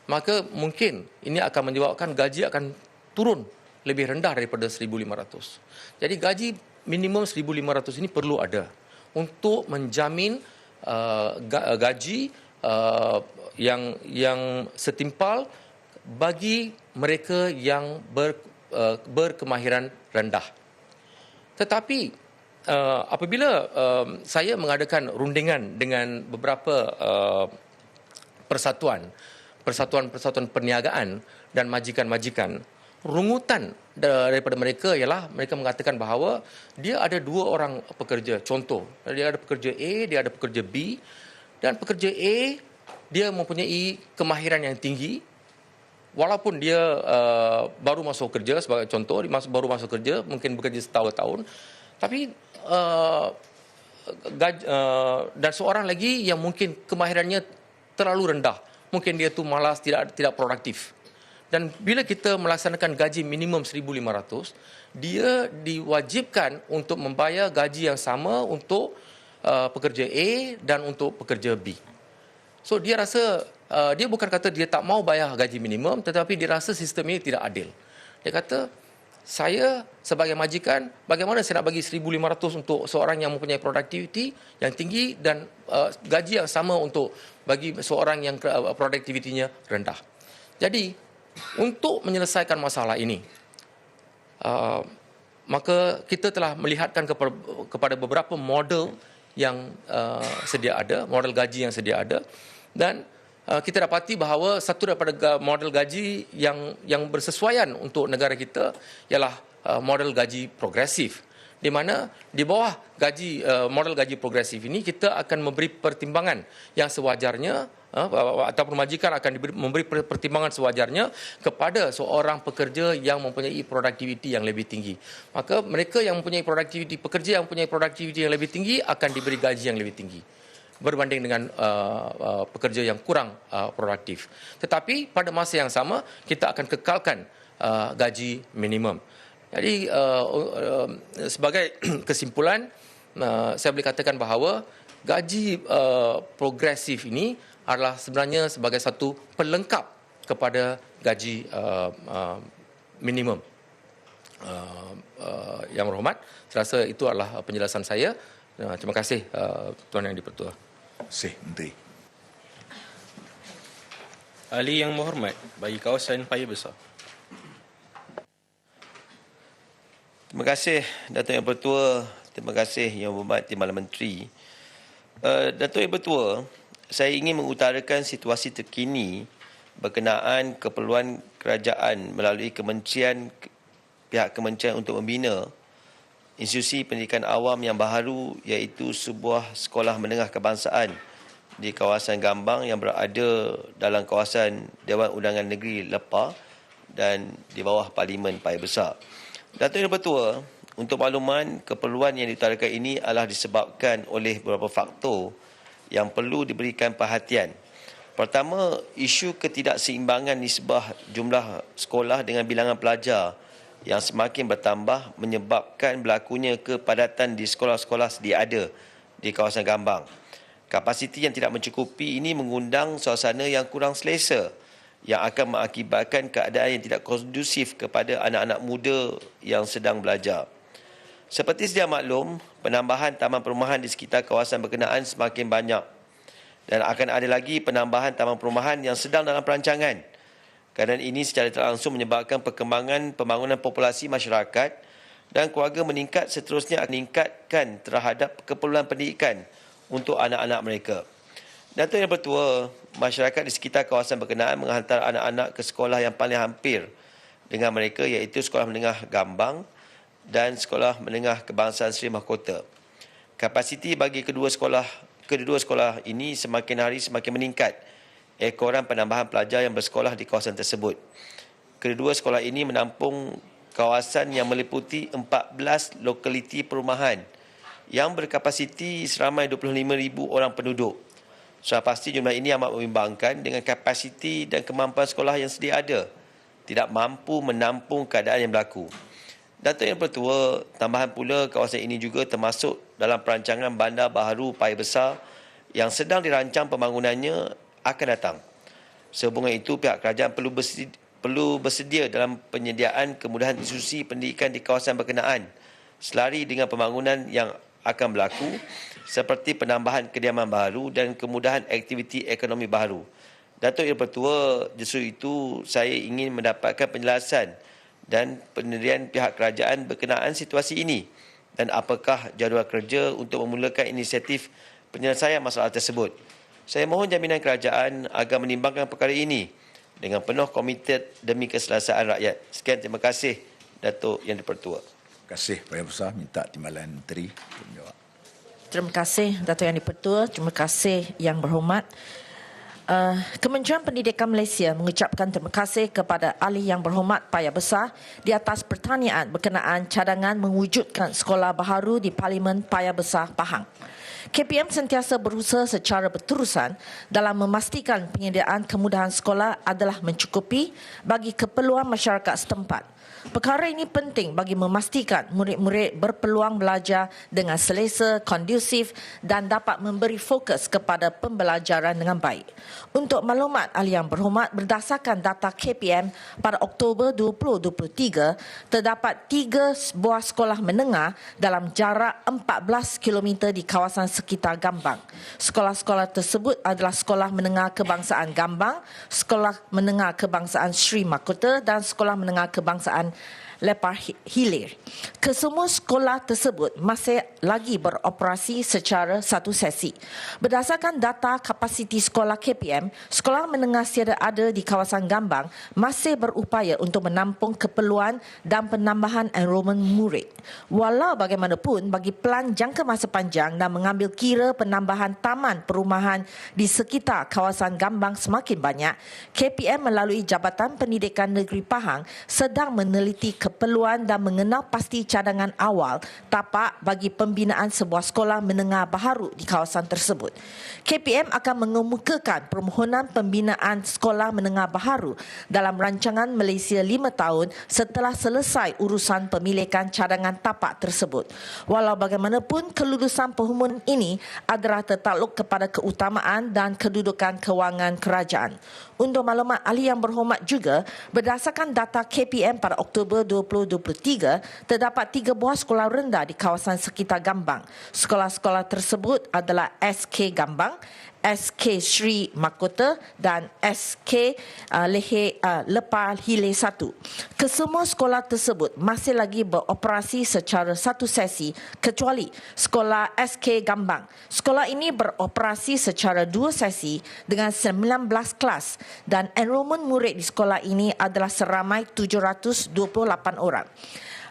maka mungkin ini akan menyebabkan gaji akan turun lebih rendah daripada RM1,500. Jadi gaji minimum 1,500 ini perlu ada untuk menjamin gaji yang setimpal bagi mereka yang berkemahiran rendah. Tetapi apabila saya mengadakan rundingan dengan beberapa persatuan perniagaan dan majikan-majikan, rungutan daripada mereka ialah mereka mengatakan bahawa dia ada 2 orang pekerja. Contoh, dia ada pekerja A, dia ada pekerja B, dan pekerja A dia mempunyai kemahiran yang tinggi walaupun dia baru masuk kerja, sebagai contoh, baru masuk kerja, mungkin bekerja setahun, tapi dan seorang lagi yang mungkin kemahirannya terlalu rendah, mungkin dia tu malas, tidak produktif. Dan bila kita melaksanakan gaji minimum 1,500, dia diwajibkan untuk membayar gaji yang sama untuk pekerja A dan untuk pekerja B. So dia rasa, dia bukan kata dia tak mau bayar gaji minimum, tetapi dia rasa sistem ini tidak adil. Dia kata, saya sebagai majikan, bagaimana saya nak bagi 1,500 untuk seorang yang mempunyai produktiviti yang tinggi dan gaji yang sama untuk bagi seorang yang produktivitinya rendah. Jadi, untuk menyelesaikan masalah ini, maka kita telah melihatkan kepada beberapa model yang sedia ada, model gaji yang sedia ada, dan kita dapati bahawa satu daripada model gaji yang bersesuaian untuk negara kita ialah model gaji progresif, di mana di bawah model gaji progresif ini kita akan memberi pertimbangan yang sewajarnya, ataupun majikan akan memberi pertimbangan sewajarnya kepada seorang pekerja yang mempunyai produktiviti yang lebih tinggi. Maka mereka yang mempunyai pekerja yang mempunyai produktiviti yang lebih tinggi akan diberi gaji yang lebih tinggi berbanding dengan pekerja yang kurang produktif. Tetapi pada masa yang sama kita akan kekalkan gaji minimum. Jadi sebagai kesimpulan, saya boleh katakan bahawa gaji progresif ini adalah sebenarnya sebagai satu pelengkap kepada gaji minimum. Yang berhormat, saya rasa itu adalah penjelasan saya. Terima kasih Tuan Yang di-Pertua.
Terima kasih, Menteri.
Ahli yang berhormat bagi kawasan Paya Besar.
Terima kasih Datuk Yang Pertua, terima kasih Yang Berhormat Timbalan Menteri. Datuk Yang Pertua, saya ingin mengutarakan situasi terkini berkenaan keperluan kerajaan melalui pihak kementerian untuk membina institusi pendidikan awam yang baharu, iaitu sebuah sekolah menengah kebangsaan di kawasan Gambang yang berada dalam kawasan Dewan Undangan Negeri Lepah dan di bawah Parlimen Paya Besar. Datuk Yang Pertua, untuk makluman, keperluan yang diutarakan ini adalah disebabkan oleh beberapa faktor yang perlu diberikan perhatian. Pertama, isu ketidakseimbangan nisbah jumlah sekolah dengan bilangan pelajar yang semakin bertambah menyebabkan berlakunya kepadatan di sekolah-sekolah sedia ada di kawasan Gambang. Kapasiti yang tidak mencukupi ini mengundang suasana yang kurang selesa yang akan mengakibatkan keadaan yang tidak kondusif kepada anak-anak muda yang sedang belajar. Seperti sedia maklum, penambahan taman perumahan di sekitar kawasan berkenaan semakin banyak dan akan ada lagi penambahan taman perumahan yang sedang dalam perancangan. Keadaan ini secara tidak langsung menyebabkan perkembangan pembangunan populasi masyarakat dan keluarga meningkat, seterusnya akan meningkatkan terhadap keperluan pendidikan untuk anak-anak mereka. Datuk Yang Pertua, masyarakat di sekitar kawasan berkenaan menghantar anak-anak ke sekolah yang paling hampir dengan mereka, iaitu Sekolah Menengah Gambang dan Sekolah Menengah Kebangsaan Seri Mahkota. Kapasiti bagi kedua sekolah ini semakin hari semakin meningkat, ekoran penambahan pelajar yang bersekolah di kawasan tersebut. Kedua sekolah ini menampung kawasan yang meliputi 14 lokaliti perumahan yang berkapasiti seramai 25,000 orang penduduk. Sudah pasti jumlah ini amat membimbangkan dengan kapasiti dan kemampuan sekolah yang sedia ada, tidak mampu menampung keadaan yang berlaku. Datuk Yang Pertua, tambahan pula kawasan ini juga termasuk dalam perancangan bandar baharu Paya Besar yang sedang dirancang pembangunannya akan datang. Sehubungan itu, pihak kerajaan perlu bersedia dalam penyediaan kemudahan institusi pendidikan di kawasan berkenaan selari dengan pembangunan yang akan berlaku seperti penambahan kediaman baru dan kemudahan aktiviti ekonomi baru. Datuk Yang Pertua, justru itu saya ingin mendapatkan penjelasan dan pendirian pihak kerajaan berkenaan situasi ini dan apakah jadual kerja untuk memulakan inisiatif penyelesaian masalah tersebut. Saya mohon jaminan kerajaan agar menimbangkan perkara ini dengan penuh komited demi keselesaan rakyat. Sekian, terima kasih Datuk Yang Dipertua.
Terima kasih Paya Besar, minta Timbalan Menteri untuk menjawab.
Terima kasih Datuk Yang Dipertua, terima kasih Yang Berhormat. Kementerian Pendidikan Malaysia mengucapkan terima kasih kepada Ahli Yang Berhormat Paya Besar di atas pertanyaan berkenaan cadangan mewujudkan sekolah baharu di Parlimen Paya Besar Pahang. KPM sentiasa berusaha secara berterusan dalam memastikan penyediaan kemudahan sekolah adalah mencukupi bagi keperluan masyarakat setempat. Perkara ini penting bagi memastikan murid-murid berpeluang belajar dengan selesa, kondusif dan dapat memberi fokus kepada pembelajaran dengan baik. Untuk maklumat Ahli Yang Berhormat, berdasarkan data KPM pada Oktober 2023, terdapat 3 buah sekolah menengah dalam jarak 14 km di kawasan sekitar Gambang. Sekolah-sekolah tersebut adalah Sekolah Menengah Kebangsaan Gambang, Sekolah Menengah Kebangsaan Sri Mahkota dan Sekolah Menengah Kebangsaan Lepar Hilir. Kesemua sekolah tersebut masih lagi beroperasi secara satu sesi. Berdasarkan data kapasiti sekolah KPM, sekolah menengah tiada ada di kawasan Gambang masih berupaya untuk menampung keperluan dan penambahan enrolment murid. Walau bagaimanapun, bagi pelan jangka masa panjang dan mengambil kira penambahan taman perumahan di sekitar kawasan Gambang semakin banyak, KPM melalui Jabatan Pendidikan Negeri Pahang sedang meneliti keperluan dan mengenal pasti cadangan awal tapak bagi pembinaan sebuah sekolah menengah baharu di kawasan tersebut. KPM akan mengemukakan permohonan pembinaan sekolah menengah baharu dalam rancangan Malaysia 5 tahun setelah selesai urusan pemilikan cadangan tapak tersebut. Walau bagaimanapun, kelulusan permohonan ini adalah tertakluk kepada keutamaan dan kedudukan kewangan kerajaan. Untuk maklumat Ahli Yang Berhormat juga, berdasarkan data KPM pada Oktober 2023, terdapat 3 buah sekolah rendah di kawasan sekitar Gambang. Sekolah-sekolah tersebut adalah SK Gambang, SK Sri Mahkota dan SK Lepar Hilir 1. Kesemua sekolah tersebut masih lagi beroperasi secara satu sesi kecuali sekolah SK Gambang. Sekolah ini beroperasi secara 2 sesi dengan 19 kelas dan enrolment murid di sekolah ini adalah seramai 728 orang.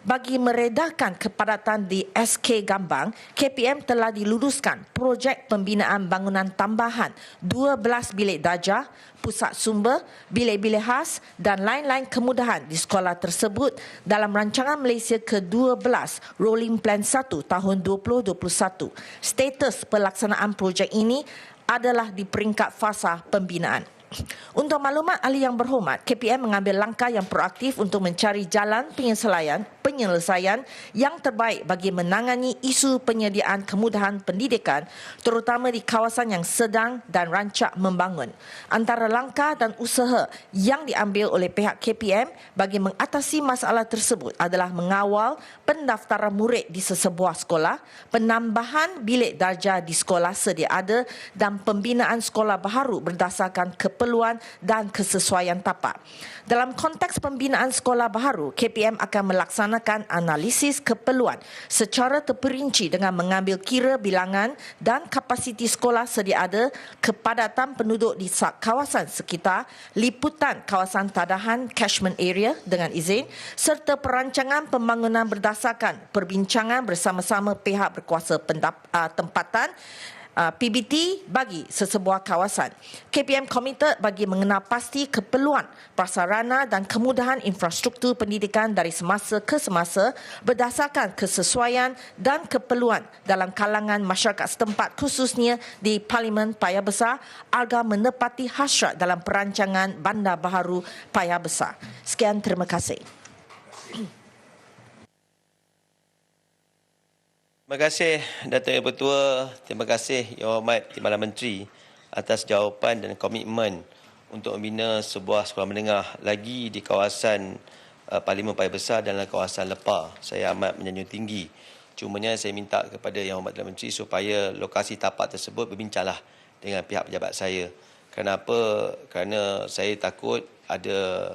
Bagi meredahkan kepadatan di SK Gambang, KPM telah diluluskan projek pembinaan bangunan tambahan 12 bilik darjah, pusat sumber, bilik-bilik khas dan lain-lain kemudahan di sekolah tersebut dalam rancangan Malaysia ke-12 Rolling Plan 1 tahun 2021. Status pelaksanaan projek ini adalah di peringkat fasa pembinaan. Untuk maklumat Ahli Yang Berhormat, KPM mengambil langkah yang proaktif untuk mencari jalan penyelesaian yang terbaik bagi menangani isu penyediaan kemudahan pendidikan terutama di kawasan yang sedang dan rancak membangun. Antara langkah dan usaha yang diambil oleh pihak KPM bagi mengatasi masalah tersebut adalah mengawal pendaftaran murid di sesebuah sekolah, penambahan bilik darjah di sekolah sedia ada dan pembinaan sekolah baharu berdasarkan keperluan dan kesesuaian tapak. Dalam konteks pembinaan sekolah baharu, KPM akan melaksanakan analisis keperluan secara terperinci dengan mengambil kira bilangan dan kapasiti sekolah sedia ada, kepadatan penduduk di kawasan sekitar, liputan kawasan tadahan catchment area dengan izin, serta perancangan pembangunan berdasarkan perbincangan bersama-sama pihak berkuasa tempatan PBT bagi sesebuah kawasan. KPM komited bagi mengenal pasti keperluan prasarana dan kemudahan infrastruktur pendidikan dari semasa ke semasa berdasarkan kesesuaian dan keperluan dalam kalangan masyarakat setempat khususnya di Parlimen Paya Besar agar menepati hasrat dalam perancangan Bandar Baharu Paya Besar. Sekian, terima kasih.
Terima kasih Datuk Yang Bertua, terima kasih Yang Hormat Timbalan Menteri atas jawapan dan komitmen untuk membina sebuah sekolah menengah lagi di kawasan Parlimen Paya Besar dalam kawasan Lepar. Saya amat menyanjung tinggi. Cumanya saya minta kepada Yang Hormat Perdana Menteri supaya lokasi tapak tersebut berbincanglah dengan pihak pejabat saya. Kenapa? Kerana saya takut ada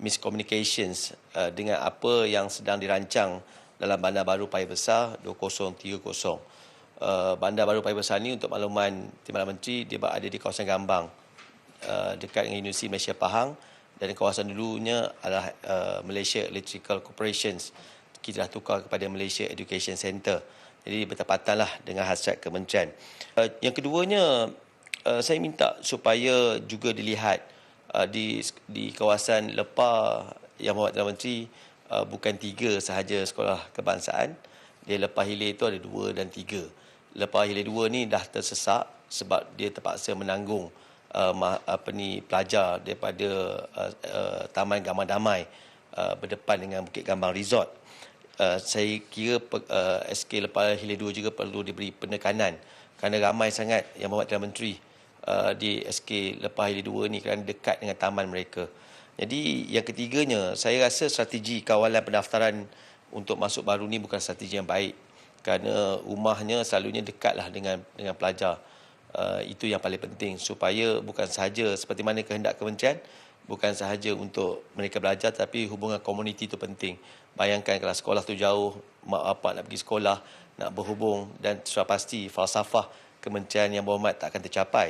miscommunications dengan apa yang sedang dirancang dalam Bandar Baru Paya Besar 2030. Bandar Baru Paya Besar ni, untuk makluman Timbalan Menteri, dia berada di kawasan Gambang, dekat dengan Universiti Malaysia Pahang, dan kawasan dulunya adalah Malaysia Electrical Corporations. Kita dah tukar kepada Malaysia Education Center. Jadi bertepatanlah dengan hasrat kementerian. Yang keduanya, saya minta supaya juga dilihat di kawasan Lepar Yang Berhormat Perdana Menteri, bukan 3 sahaja sekolah kebangsaan. Di Lepar Hilir itu ada 2 dan 3. Lepar Hilir 2 ni dah tersesak sebab dia terpaksa menanggung pelajar daripada Taman Gambang Damai berdepan dengan Bukit Gambang Resort. Saya kira SK Lepar Hilir 2 juga perlu diberi penekanan kerana ramai sangat Yang Berhormat Perdana Menteri di SK Lepar Hilir 2 ni kerana dekat dengan taman mereka. Jadi yang ketiganya, saya rasa strategi kawalan pendaftaran untuk masuk baru ni bukan strategi yang baik kerana rumahnya selalunya dekatlah dengan pelajar. Itu yang paling penting supaya bukan sahaja seperti mana kehendak kementerian, bukan sahaja untuk mereka belajar, tapi hubungan komuniti itu penting. Bayangkan kalau sekolah tu jauh, mak bapak nak pergi sekolah, nak berhubung, dan sudah pasti falsafah kementerian Yang Berhormat tak akan tercapai.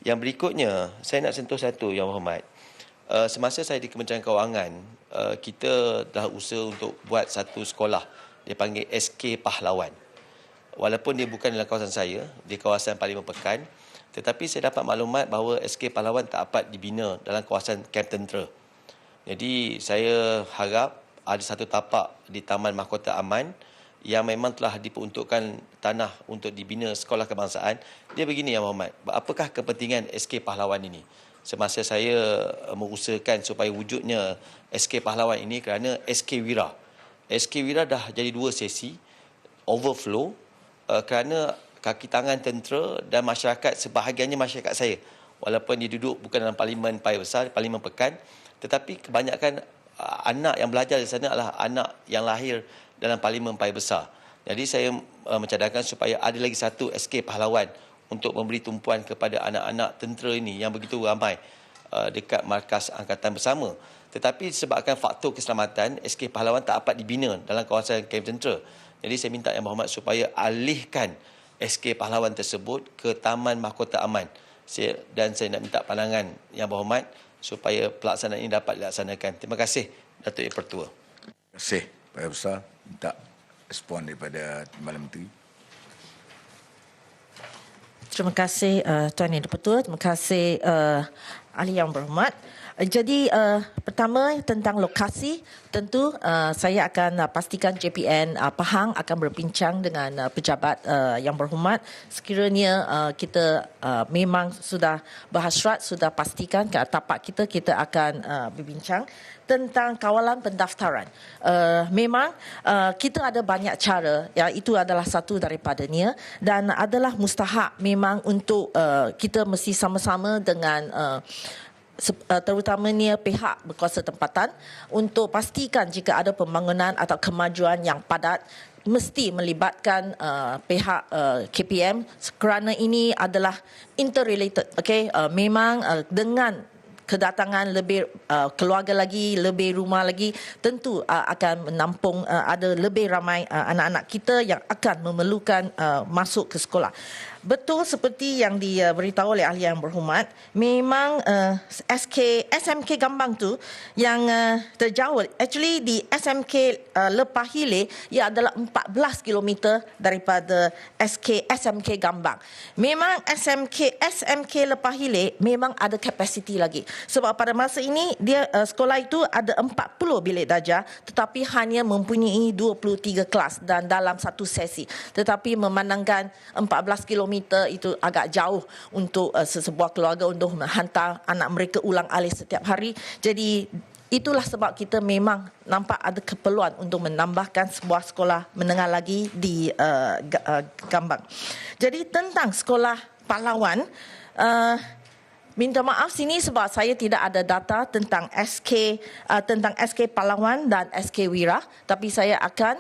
Yang berikutnya, saya nak sentuh satu Yang Berhormat. Semasa saya di Kementerian Kewangan, kita dah usaha untuk buat satu sekolah. Dia panggil SK Pahlawan. Walaupun dia bukan dalam kawasan saya, di kawasan Parlimen Pekan, tetapi saya dapat maklumat bahawa SK Pahlawan tak dapat dibina dalam kawasan kamp tentera. Jadi saya harap ada satu tapak di Taman Mahkota Aman yang memang telah diperuntukkan tanah untuk dibina sekolah kebangsaan. Dia begini Yang Berhormat, apakah kepentingan SK Pahlawan ini? Semasa saya mengusahakan supaya wujudnya SK Pahlawan ini kerana SK Wira. SK Wira dah jadi 2 sesi, overflow, kerana kaki tangan tentera dan masyarakat, sebahagiannya masyarakat saya, walaupun dia duduk bukan dalam Parlimen Paya Besar, Parlimen Pekan, tetapi kebanyakan anak yang belajar di sana adalah anak yang lahir dalam Parlimen Paya Besar. Jadi saya mencadangkan supaya ada lagi satu SK Pahlawan untuk memberi tumpuan kepada anak-anak tentera ini yang begitu ramai dekat markas Angkatan Bersama. Tetapi sebabkan faktor keselamatan, SK Pahlawan tak dapat dibina dalam kawasan kamp tentera. Jadi saya minta Yang Berhormat supaya alihkan SK Pahlawan tersebut ke Taman Mahkota Aman. Dan saya nak minta pandangan Yang Berhormat supaya pelaksanaan ini dapat dilaksanakan. Terima kasih, Datuk Yang Pertua.
Terima kasih, Paya Besar. Minta respon daripada Timbalan Menteri.
Terima kasih Tuan Yang Dipertua. Terima kasih Ahli Yang Berhormat. Jadi pertama tentang lokasi, tentu saya akan pastikan JPN Pahang akan berbincang dengan pejabat Yang Berhormat. Sekiranya kita memang sudah berhasrat, sudah pastikan ke tapak kita akan berbincang tentang kawalan pendaftaran. Memang kita ada banyak cara, ya, itu adalah satu daripadanya, dan adalah mustahak memang untuk kita mesti sama-sama dengan terutamanya pihak berkuasa tempatan untuk pastikan jika ada pembangunan atau kemajuan yang padat mesti melibatkan pihak KPM kerana ini adalah interrelated. Okay? Memang dengan kedatangan lebih keluarga lagi, lebih rumah lagi, tentu akan menampung ada lebih ramai anak-anak kita yang akan memerlukan masuk ke sekolah. Betul seperti yang diberitahu oleh Ahli Yang Berhormat, memang SMK Gambang tu yang terjauh. Actually di SMK Lepar Hilir, ia adalah 14 km daripada SMK Gambang. Memang SMK Lepar Hilir memang ada kapasiti lagi. Sebab pada masa ini dia sekolah itu ada 40 bilik darjah, tetapi hanya mempunyai 23 kelas dan dalam satu sesi. Tetapi memandangkan 14 km itu agak jauh untuk sesebuah keluarga untuk menghantar anak mereka ulang alik setiap hari. Jadi itulah sebab kita memang nampak ada keperluan untuk menambahkan sebuah sekolah menengah lagi di Gambang. Jadi tentang sekolah pahlawan, Minta maaf sini sebab saya tidak ada data tentang SK Palawan dan SK Wira, tapi saya akan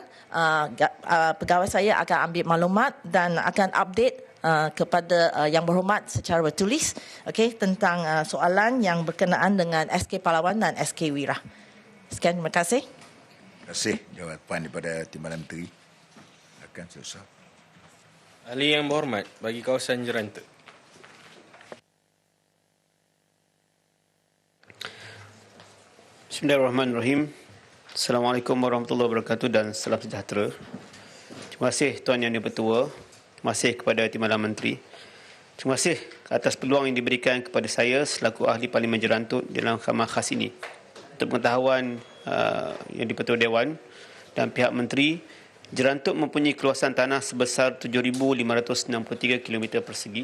pegawai saya akan ambil maklumat dan akan update kepada yang berhormat secara bertulis, tentang soalan yang berkenaan dengan SK Palawan dan SK Wira. Sekian, terima kasih.
Terima kasih jawapan daripada Timbalan Menteri. Akan susah.
Ahli yang berhormat bagi kawasan Jerantut.
Bismillahirrahmanirrahim. Assalamualaikum warahmatullahi wabarakatuh dan salam sejahtera. Terima kasih Tuan Yang Dipertua. Terima kasih kepada Timbalan Menteri. Terima kasih atas peluang yang diberikan kepada saya selaku Ahli Parlimen Jerantut dalam mahkamah khas ini. Untuk pengetahuan Yang Dipertua Dewan dan pihak Menteri, Jerantut mempunyai keluasan tanah sebesar 7,563 km persegi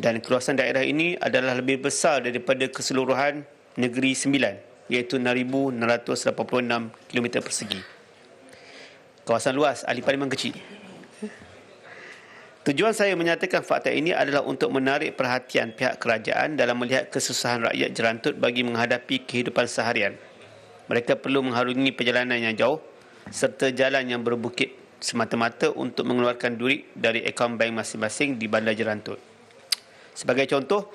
dan keluasan daerah ini adalah lebih besar daripada keseluruhan Negeri Sembilan, iaitu 6,686 km persegi. Kawasan luas, ahli parlimen kecil. Tujuan saya menyatakan fakta ini adalah untuk menarik perhatian pihak kerajaan dalam melihat kesusahan rakyat Jerantut bagi menghadapi kehidupan seharian. Mereka perlu mengharungi perjalanan yang jauh serta jalan yang berbukit semata-mata untuk mengeluarkan duit dari akaun bank masing-masing di Bandar Jerantut. Sebagai contoh,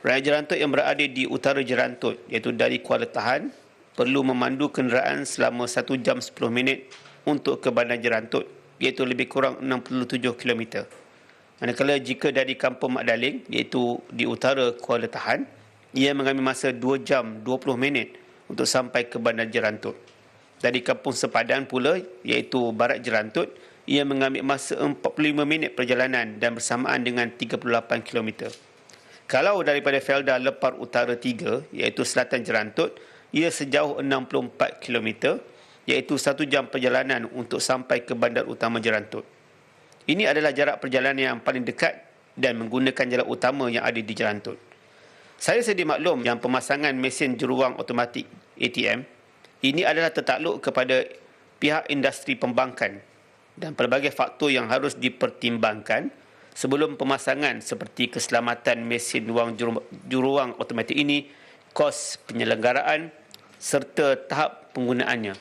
rakyat Jerantut yang berada di utara Jerantut, iaitu dari Kuala Tahan, perlu memandu kenderaan selama 1 jam 10 minit untuk ke Bandar Jerantut, iaitu lebih kurang 67 km. Manakala jika dari Kampung Mak Daling, iaitu di utara Kuala Tahan, ia mengambil masa 2 jam 20 minit untuk sampai ke Bandar Jerantut. Dari Kampung Sepadan pula, iaitu Barat Jerantut, ia mengambil masa 45 minit perjalanan dan bersamaan dengan 38 km. Kalau daripada Felda Lepar Utara 3, iaitu Selatan Jerantut, ia sejauh 64 km, iaitu 1 jam perjalanan untuk sampai ke Bandar Utama Jerantut. Ini adalah jarak perjalanan yang paling dekat dan menggunakan jalan utama yang ada di Jerantut. Saya sedia maklum yang pemasangan mesin juruang automatik ATM ini adalah tertakluk kepada pihak industri pembankan dan pelbagai faktor yang harus dipertimbangkan sebelum pemasangan seperti keselamatan mesin juruang automatik ini, kos penyelenggaraan serta tahap penggunaannya.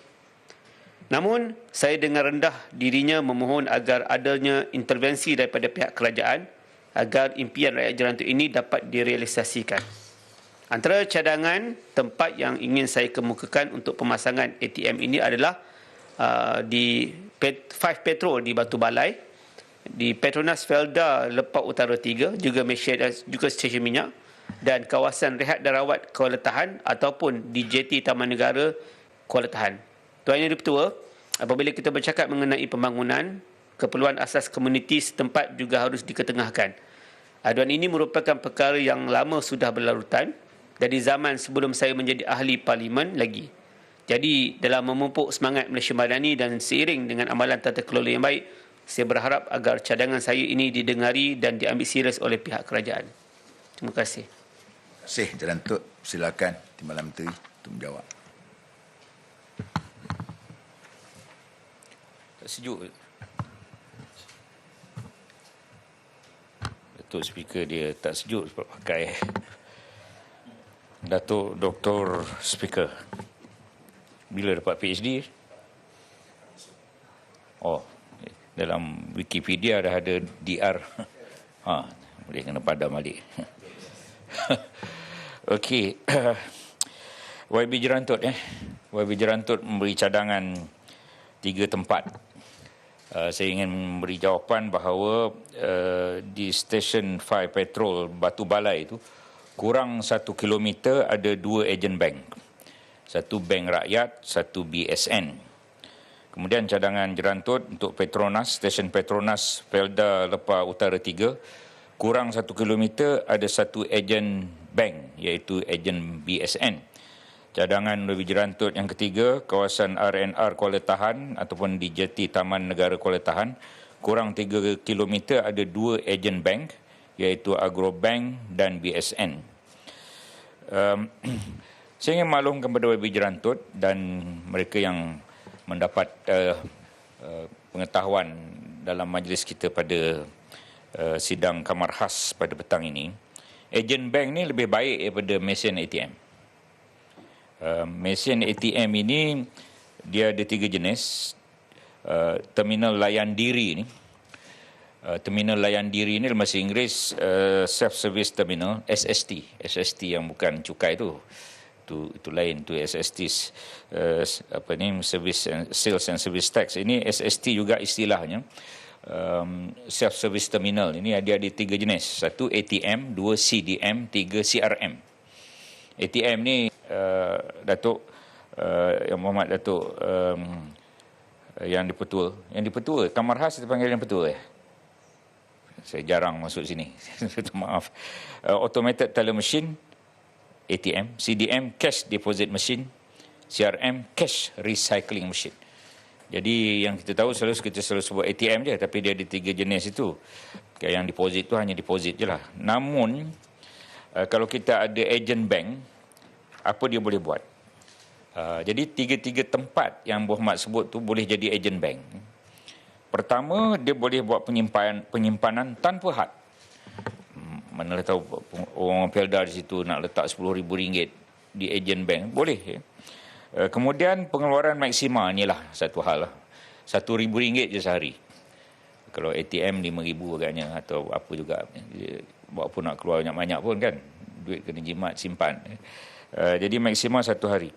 Namun, saya dengan rendah dirinya memohon agar adanya intervensi daripada pihak kerajaan agar impian rakyat Jerantut ini dapat direalisasikan. Antara cadangan tempat yang ingin saya kemukakan untuk pemasangan ATM ini adalah di 5 Petrol di Batu Balai, di Petronas Felda Lepar Utara 3, juga Malaysia dan juga stesen minyak, dan kawasan rehat dan rawat Kuala Tahan ataupun di JT Taman Negara Kuala Tahan. Tuan Yang Dipertua, apabila kita bercakap mengenai pembangunan, keperluan asas komuniti setempat juga harus diketengahkan. Aduan ini merupakan perkara yang lama sudah berlarutan dari zaman sebelum saya menjadi ahli parlimen lagi. Jadi dalam memupuk semangat Malaysia Madani dan seiring dengan amalan tata kelola yang baik, saya berharap agar cadangan saya ini didengari dan diambil serius oleh pihak kerajaan. Terima kasih.
Terima kasih Jerantut. Silakan Timbalan Menteri untuk menjawab.
Sejuk. Datuk Speaker dia tak sejuk sebab pakai. Datuk Dr. Speaker, bila dapat PhD? Oh, dalam Wikipedia dah ada DR. Boleh kena padam balik. Okey. YB Jerantut YB Jerantut memberi cadangan 3 tempat. Saya ingin memberi jawapan bahawa di stesen 5 Petrol Batu Balai itu kurang 1 kilometer ada 2 ejen bank. Satu bank rakyat, satu BSN. Kemudian cadangan Jerantut untuk Petronas, stesen Petronas Felda Lepar Utara 3, kurang 1 kilometer ada 1 ejen bank iaitu ejen BSN. Cadangan YB Jerantut yang ketiga, kawasan RNR Kuala Tahan ataupun di JT Taman Negara Kuala Tahan, kurang 3 km ada 2 ejen bank iaitu Agrobank dan BSN. Saya ingin maklumkan kepada YB Jerantut dan mereka yang mendapat pengetahuan dalam majlis kita pada sidang Kamar Khas pada petang ini, Ejen bank ni lebih baik daripada mesin ATM. Mesin ATM ini dia ada 3 jenis. Terminal layan diri ni. Terminal layan diri ni dalam bahasa Inggeris self-service terminal, SST. SST yang bukan cukai tu. Itu lain, tu SST service and, sales and service tax. Ini SST juga istilahnya. Self-service terminal ini ada 3 jenis. 1 ATM, 2 CDM, 3 CRM. ATM ni Datuk Yang Berhormat Datuk yang dipertua Kamar Khas kita panggil yang petua saya jarang masuk sini. Maaf. Automated teller machine, ATM, CDM, cash deposit machine, CRM, cash recycling machine. Jadi yang kita tahu kita selalu sebut ATM je, tapi dia ada 3 jenis itu. Yang deposit tu hanya deposit je lah. Namun, kalau kita ada agent bank, apa dia boleh buat? Jadi 3 tempat yang Berhormat sebut tu boleh jadi agent bank. Pertama, dia boleh buat penyimpanan tanpa had. Manalah tahu orang Pelda di situ nak letak RM10,000 di agent bank, boleh. Kemudian pengeluaran maksima inilah satu hal lah. RM1,000 je sehari. Kalau ATM RM5,000 agaknya atau apa juga. Buat pun nak keluar banyak-banyak pun kan. Duit kena jimat, simpan. Jadi maksima 1 hari.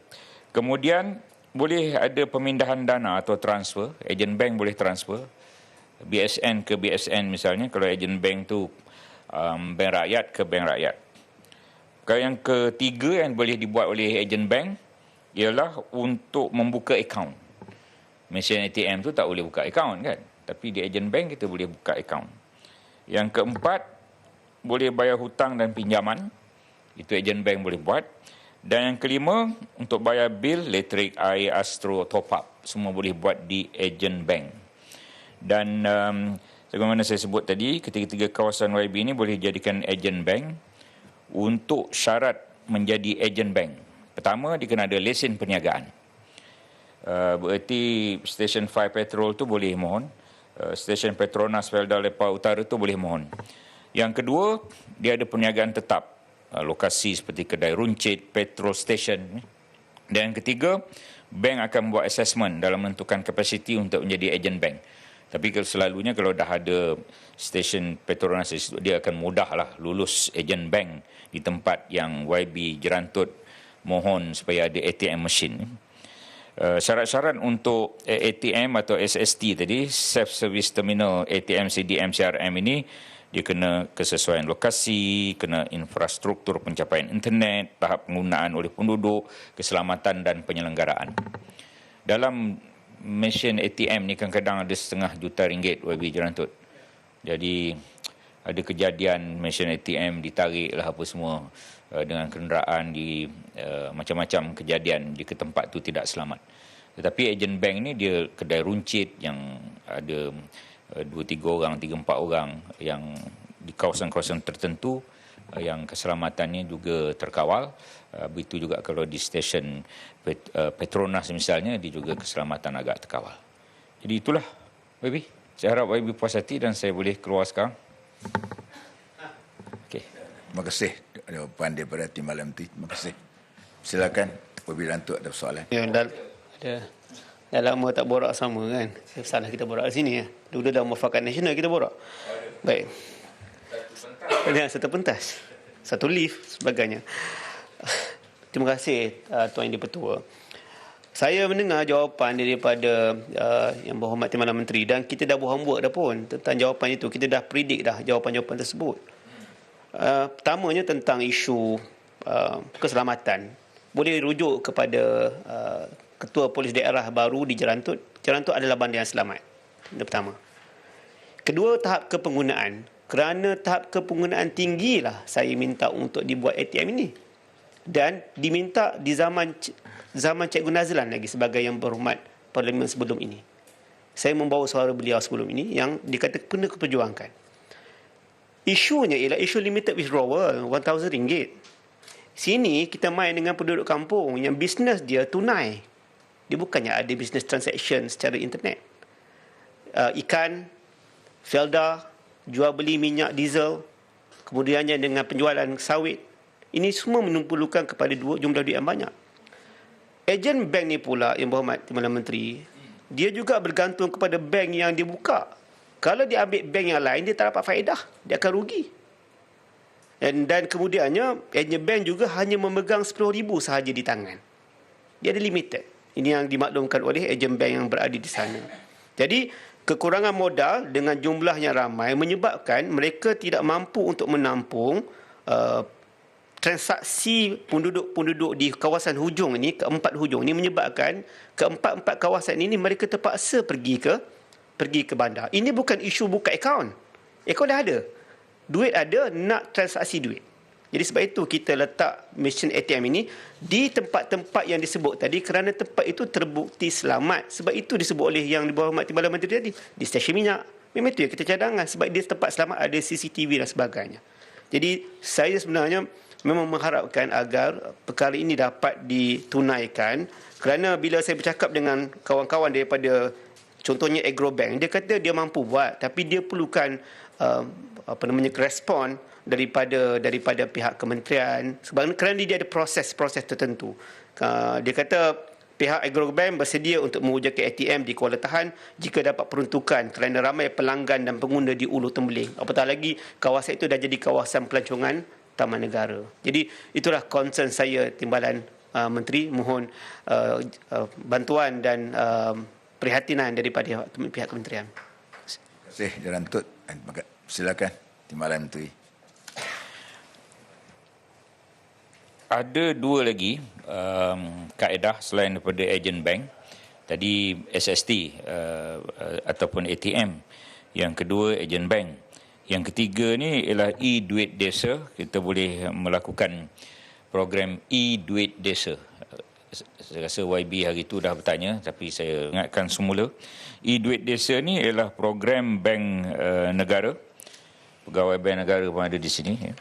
Kemudian boleh ada pemindahan dana atau transfer. Agent bank boleh transfer. BSN ke BSN misalnya. Kalau agent bank tu bank rakyat ke bank rakyat. Kalau yang ketiga yang boleh dibuat oleh agent bank ialah untuk membuka akaun. Mesin ATM tu tak boleh buka akaun kan. Tapi di agent bank kita boleh buka akaun. Yang keempat, boleh bayar hutang dan pinjaman. Itu agent bank boleh buat. Dan yang kelima, untuk bayar bil, elektrik, air, astro, top up. Semua boleh buat di agent bank. Dan sebagaimana saya sebut tadi, ketiga-tiga kawasan YB ini boleh dijadikan agent bank. Untuk syarat menjadi agent bank, pertama, dia kena ada lesen perniagaan. Bererti stesen 5 petrol tu boleh mohon. Stesen Petronas Felda Lepah Utara tu boleh mohon. Yang kedua, dia ada perniagaan tetap. Lokasi seperti kedai runcit, petrol station. Dan yang ketiga, bank akan membuat assessment dalam menentukan kapasiti untuk menjadi agent bank. Tapi selalunya kalau dah ada stesen Petronas, dia akan mudahlah lulus agent bank di tempat yang YB Jerantut mohon supaya ada ATM machine. Syarat-syarat untuk ATM atau SST tadi, self-service terminal ATM, CDM, CRM ini, dia kena kesesuaian lokasi, kena infrastruktur pencapaian internet, tahap penggunaan oleh penduduk, keselamatan dan penyelenggaraan. Dalam mesin ATM ni kadang-kadang ada RM500,000 YB Jerantut. Jadi ada kejadian mesin ATM ditarik lah apa semua dengan kenderaan di macam-macam kejadian di ke tempat tu tidak selamat. Tetapi agent bank ni dia kedai runcit yang ada 2-3 orang, 3-4 orang yang di kawasan-kawasan tertentu yang keselamatannya juga terkawal. Begitu juga kalau di stesen Petronas misalnya, dia juga keselamatan agak terkawal. Jadi itulah YB. Saya harap YB puas hati dan saya boleh keluar sekarang. Okey.
Terima kasih jawapan daripada tim malam ini. Terima kasih. Silakan YB Jerantut ada soalan.
Ya, dah lama tak borak sama kan. Salah kita borak di sini ya. Dulu dah Mufakat Nasional kita borak. Baik. Satu pentas. Satu lift sebagainya. Terima kasih Tuan Yang Dipertua. Saya mendengar jawapan daripada Yang Berhormat Timbalan Menteri dan kita dah buat homework dah pun tentang jawapan itu. Kita dah predict dah jawapan-jawapan tersebut. Pertamanya tentang isu keselamatan. Boleh rujuk kepada Ketua Polis Daerah baru di Jerantut. Jerantut adalah bandar yang selamat. Itu pertama. Kedua, tahap kepenggunaan. Kerana tahap kepenggunaan tinggilah saya minta untuk dibuat ATM ini. Dan diminta di zaman Cikgu Nazlan lagi sebagai Yang Berhormat Parlimen sebelum ini. Saya membawa suara beliau sebelum ini yang dikata kena keperjuangkan. Isunya ialah isu limited withdrawal RM1,000. Sini kita main dengan penduduk kampung yang bisnes dia tunai. Dia bukannya ada bisnes transaction secara internet. Ikan, Felda, jual beli minyak diesel, kemudiannya dengan penjualan sawit. Ini semua memerlukan kepada jumlah duit yang banyak. Ejen bank ni pula, Yang Berhormat Timbalan Menteri, dia juga bergantung kepada bank yang dia buka. Kalau dia ambil bank yang lain, dia tak dapat faedah. Dia akan rugi. Dan kemudiannya, ejen bank juga hanya memegang 10,000 sahaja di tangan. Dia ada limited. Ini yang dimaklumkan oleh ejen bank yang berada di sana. Jadi, kekurangan modal dengan jumlah yang ramai menyebabkan mereka tidak mampu untuk menampung transaksi penduduk-penduduk di kawasan hujung ini, keempat hujung ini, menyebabkan keempat-empat kawasan ini mereka terpaksa pergi ke bandar. Ini bukan isu buka akaun. Akaun dah ada. Duit ada, nak transaksi duit. Jadi sebab itu kita letak mesin ATM ini di tempat-tempat yang disebut tadi, kerana tempat itu terbukti selamat. Sebab itu disebut oleh Yang Berhormat Timbalan Menteri tadi, di stesen minyak. Memang itu yang kita cadangkan, sebab dia tempat selamat, ada CCTV dan sebagainya. Jadi saya sebenarnya memang mengharapkan agar perkara ini dapat ditunaikan, kerana bila saya bercakap dengan kawan-kawan daripada contohnya Agrobank, dia kata dia mampu buat, tapi dia perlukan respon daripada pihak kementerian, sebab kerana dia ada proses-proses tertentu. Dia kata pihak Agrobank bersedia untuk mewujudkan ATM di Kuala Tahan jika dapat peruntukan, kerana ramai pelanggan dan pengguna di Ulu Tembeling. Apatah lagi kawasan itu dah jadi kawasan pelancongan Taman Negara. Jadi itulah concern saya, Timbalan Menteri, mohon bantuan dan perhatian daripada pihak kementerian.
Terima kasih Dirantut. Silakan Timbalan Menteri.
Ada dua lagi kaedah selain daripada ejen bank. Tadi SST ataupun ATM. Yang kedua ejen bank. Yang ketiga ni ialah e-duit desa. Kita boleh melakukan program e-duit desa. Saya rasa YB hari itu dah bertanya, tapi saya ingatkan semula. E-duit desa ni ialah program bank negara. Pegawai bank negara pun ada di sini. Ya.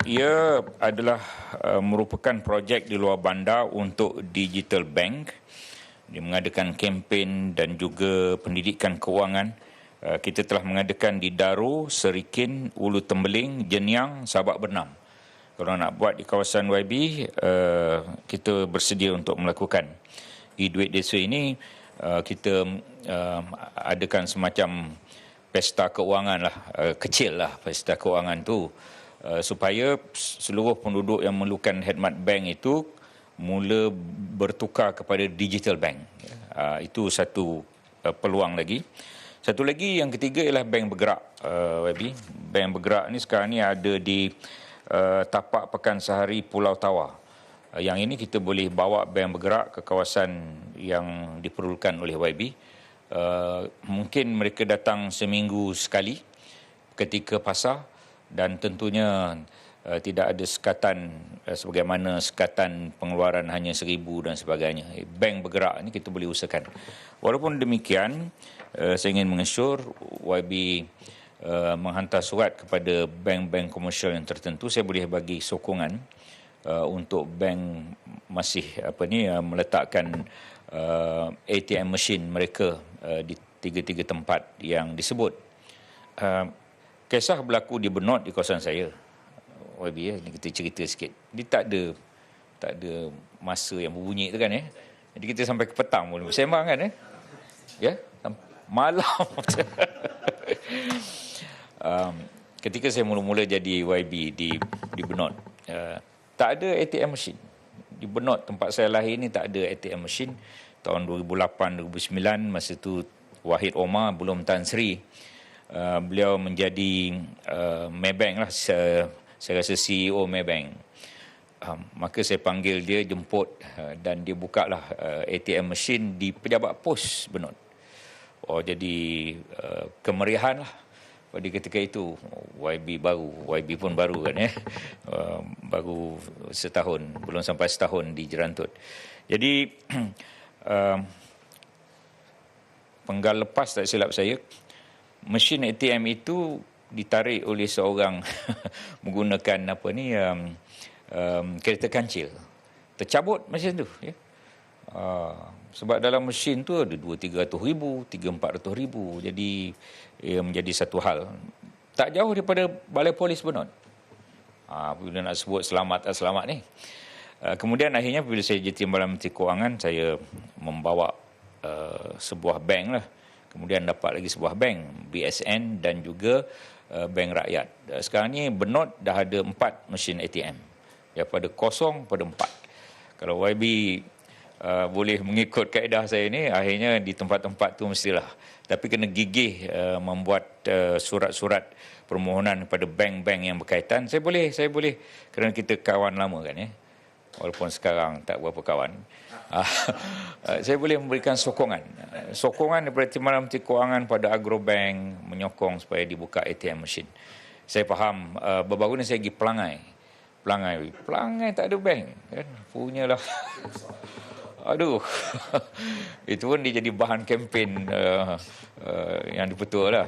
Ia adalah merupakan projek di luar bandar untuk digital bank. Dia mengadakan kempen dan juga pendidikan kewangan. Kita telah mengadakan di Daru, Serikin, Ulu Tembeling, Jenyang, Sabak Bernam. Kalau nak buat di kawasan YB, kita bersedia untuk melakukan. E-duit desa ini, kita adakan semacam pesta keuangan lah, kecil lah pesta keuangan tu, supaya seluruh penduduk yang memerlukan khidmat bank itu mula bertukar kepada digital bank. Itu satu peluang lagi. Satu lagi yang ketiga ialah bank bergerak. YB. Bank bergerak ni sekarang ni ada di tapak pekan sehari Pulau Tawar. Yang ini kita boleh bawa bank bergerak ke kawasan yang diperlukan oleh YB. Mungkin mereka datang seminggu sekali ketika pasar, dan tentunya tidak ada sekatan sebagaimana sekatan pengeluaran hanya 1,000 dan sebagainya. Bank bergerak ni kita boleh usahakan. Walaupun demikian, saya ingin mengesyor YB menghantar surat kepada bank-bank komersial yang tertentu. Saya boleh bagi sokongan untuk bank masih meletakkan ATM machine mereka di 3 tempat yang disebut. Kisah berlaku di Benot di kawasan saya. YB, ini kita cerita sikit. Dia tak ada masa yang berbunyi tu kan . Jadi kita sampai ke petang boleh bersembang kan . Ya, malam. Ketika saya mula-mula jadi YB di Benot, tak ada ATM machine. Di Benot tempat saya lahir ni tak ada ATM machine. Tahun 2008-2009, masa tu Wahid Omar belum Tan Sri. Beliau menjadi Maybank lah, saya rasa CEO Maybank. Maka saya panggil dia, jemput, dan dia bukalah ATM machine di Pejabat Pos Benot. Jadi kemeriahan lah pada ketika itu. YB pun baru kan baru setahun, belum sampai setahun di Jerantut. Jadi penggal lepas tak silap saya, mesin ATM itu ditarik oleh seorang menggunakan kereta kancil. Tercabut mesin tu ya. Sebab dalam mesin tu ada 200-300 ribu, 300-400 ribu. Jadi ia menjadi satu hal. tak jauh daripada Balai Polis Benut. Bila nak sebut selamat ni. Kemudian akhirnya bila saya jadi Timbalan Menteri Kewangan, saya membawa sebuah bank lah. Kemudian dapat lagi sebuah bank, BSN dan juga Bank Rakyat. Sekarang ni Benut dah ada 4 mesin ATM. Daripada kosong pada 4. Kalau YB boleh mengikut kaedah saya ni, akhirnya di tempat-tempat tu mestilah. Tapi kena gigih membuat surat-surat permohonan kepada bank-bank yang berkaitan. Saya boleh kerana kita kawan lama kan ya. Walaupun sekarang tak berapa kawan. Saya boleh memberikan sokongan daripada Timbalan Menteri Kewangan pada Agrobank menyokong supaya dibuka ATM machine. Saya faham, baru-baru ni saya pergi Pelangai tak ada bank kan, punyalah. Aduh, itu pun dia jadi bahan kempen yang dipetua lah.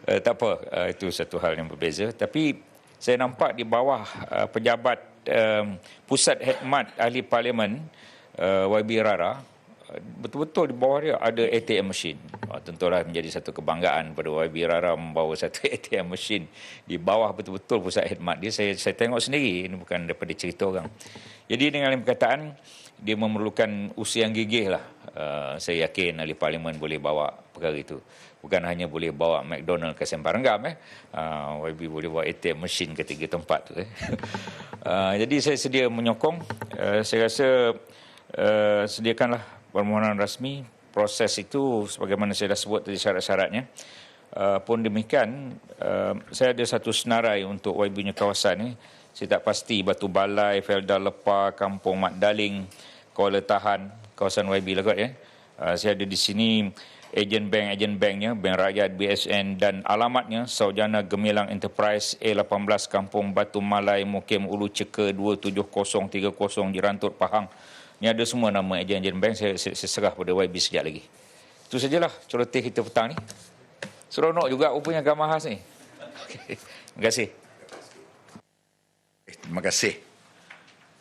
Tak apa, itu satu hal yang berbeza. Tapi saya nampak di bawah pejabat Pusat Khidmat Ahli Parlimen YB Rara, betul-betul di bawah dia ada ATM machine. Tentulah menjadi satu kebanggaan pada YB Rara membawa satu ATM machine di bawah betul-betul pusat khidmat dia. Saya tengok sendiri, ini bukan daripada cerita orang. Jadi dengan perkataan, dia memerlukan usaha yang gigih lah. Saya yakin ahli parlimen boleh bawa perkara itu. Bukan hanya boleh bawa McDonald ke Sempang Renggam. YB boleh bawa ATM machine ke 3 tempat tu. Jadi saya sedia menyokong. Saya rasa sediakanlah permohonan rasmi. Proses itu sebagaimana saya dah sebut tadi syarat-syaratnya. Pun demikian, saya ada satu senarai untuk YB punya kawasan ni. Saya tak pasti Batu Balai, Felda Lepa, Kampung Mat Daling, Kuala Tahan, kawasan YB lah kot ya. Saya ada di sini ejen banknya, Bank Rakyat, BSN dan alamatnya Saujana Gemilang Enterprise A18 Kampung Batu Malai, Mukim Ulu Ceka 27030 di Rantut Pahang. Ini ada semua nama ejen-ejen bank, saya serah pada YB sekejap lagi. Itu sajalah celoteh kita petang ni. Seronok juga rupanya agama khas ni. Okay. Terima kasih.
Terima kasih.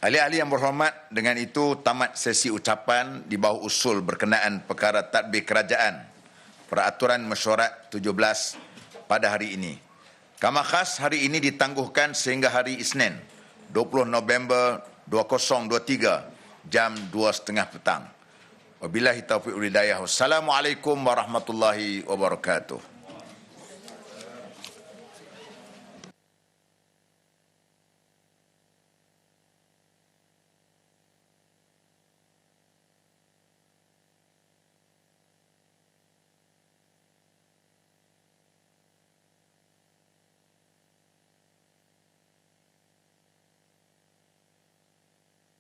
Ahli-ahli yang berhormat, dengan itu tamat sesi ucapan di bawah usul berkenaan perkara tadbir kerajaan Peraturan Mesyuarat 17 pada hari ini. Kamar khas hari ini ditangguhkan sehingga hari Isnin 20 November 2023 jam 2.30 petang. Wabillahi taufiq wal hidayah. Wassalamualaikum warahmatullahi wabarakatuh.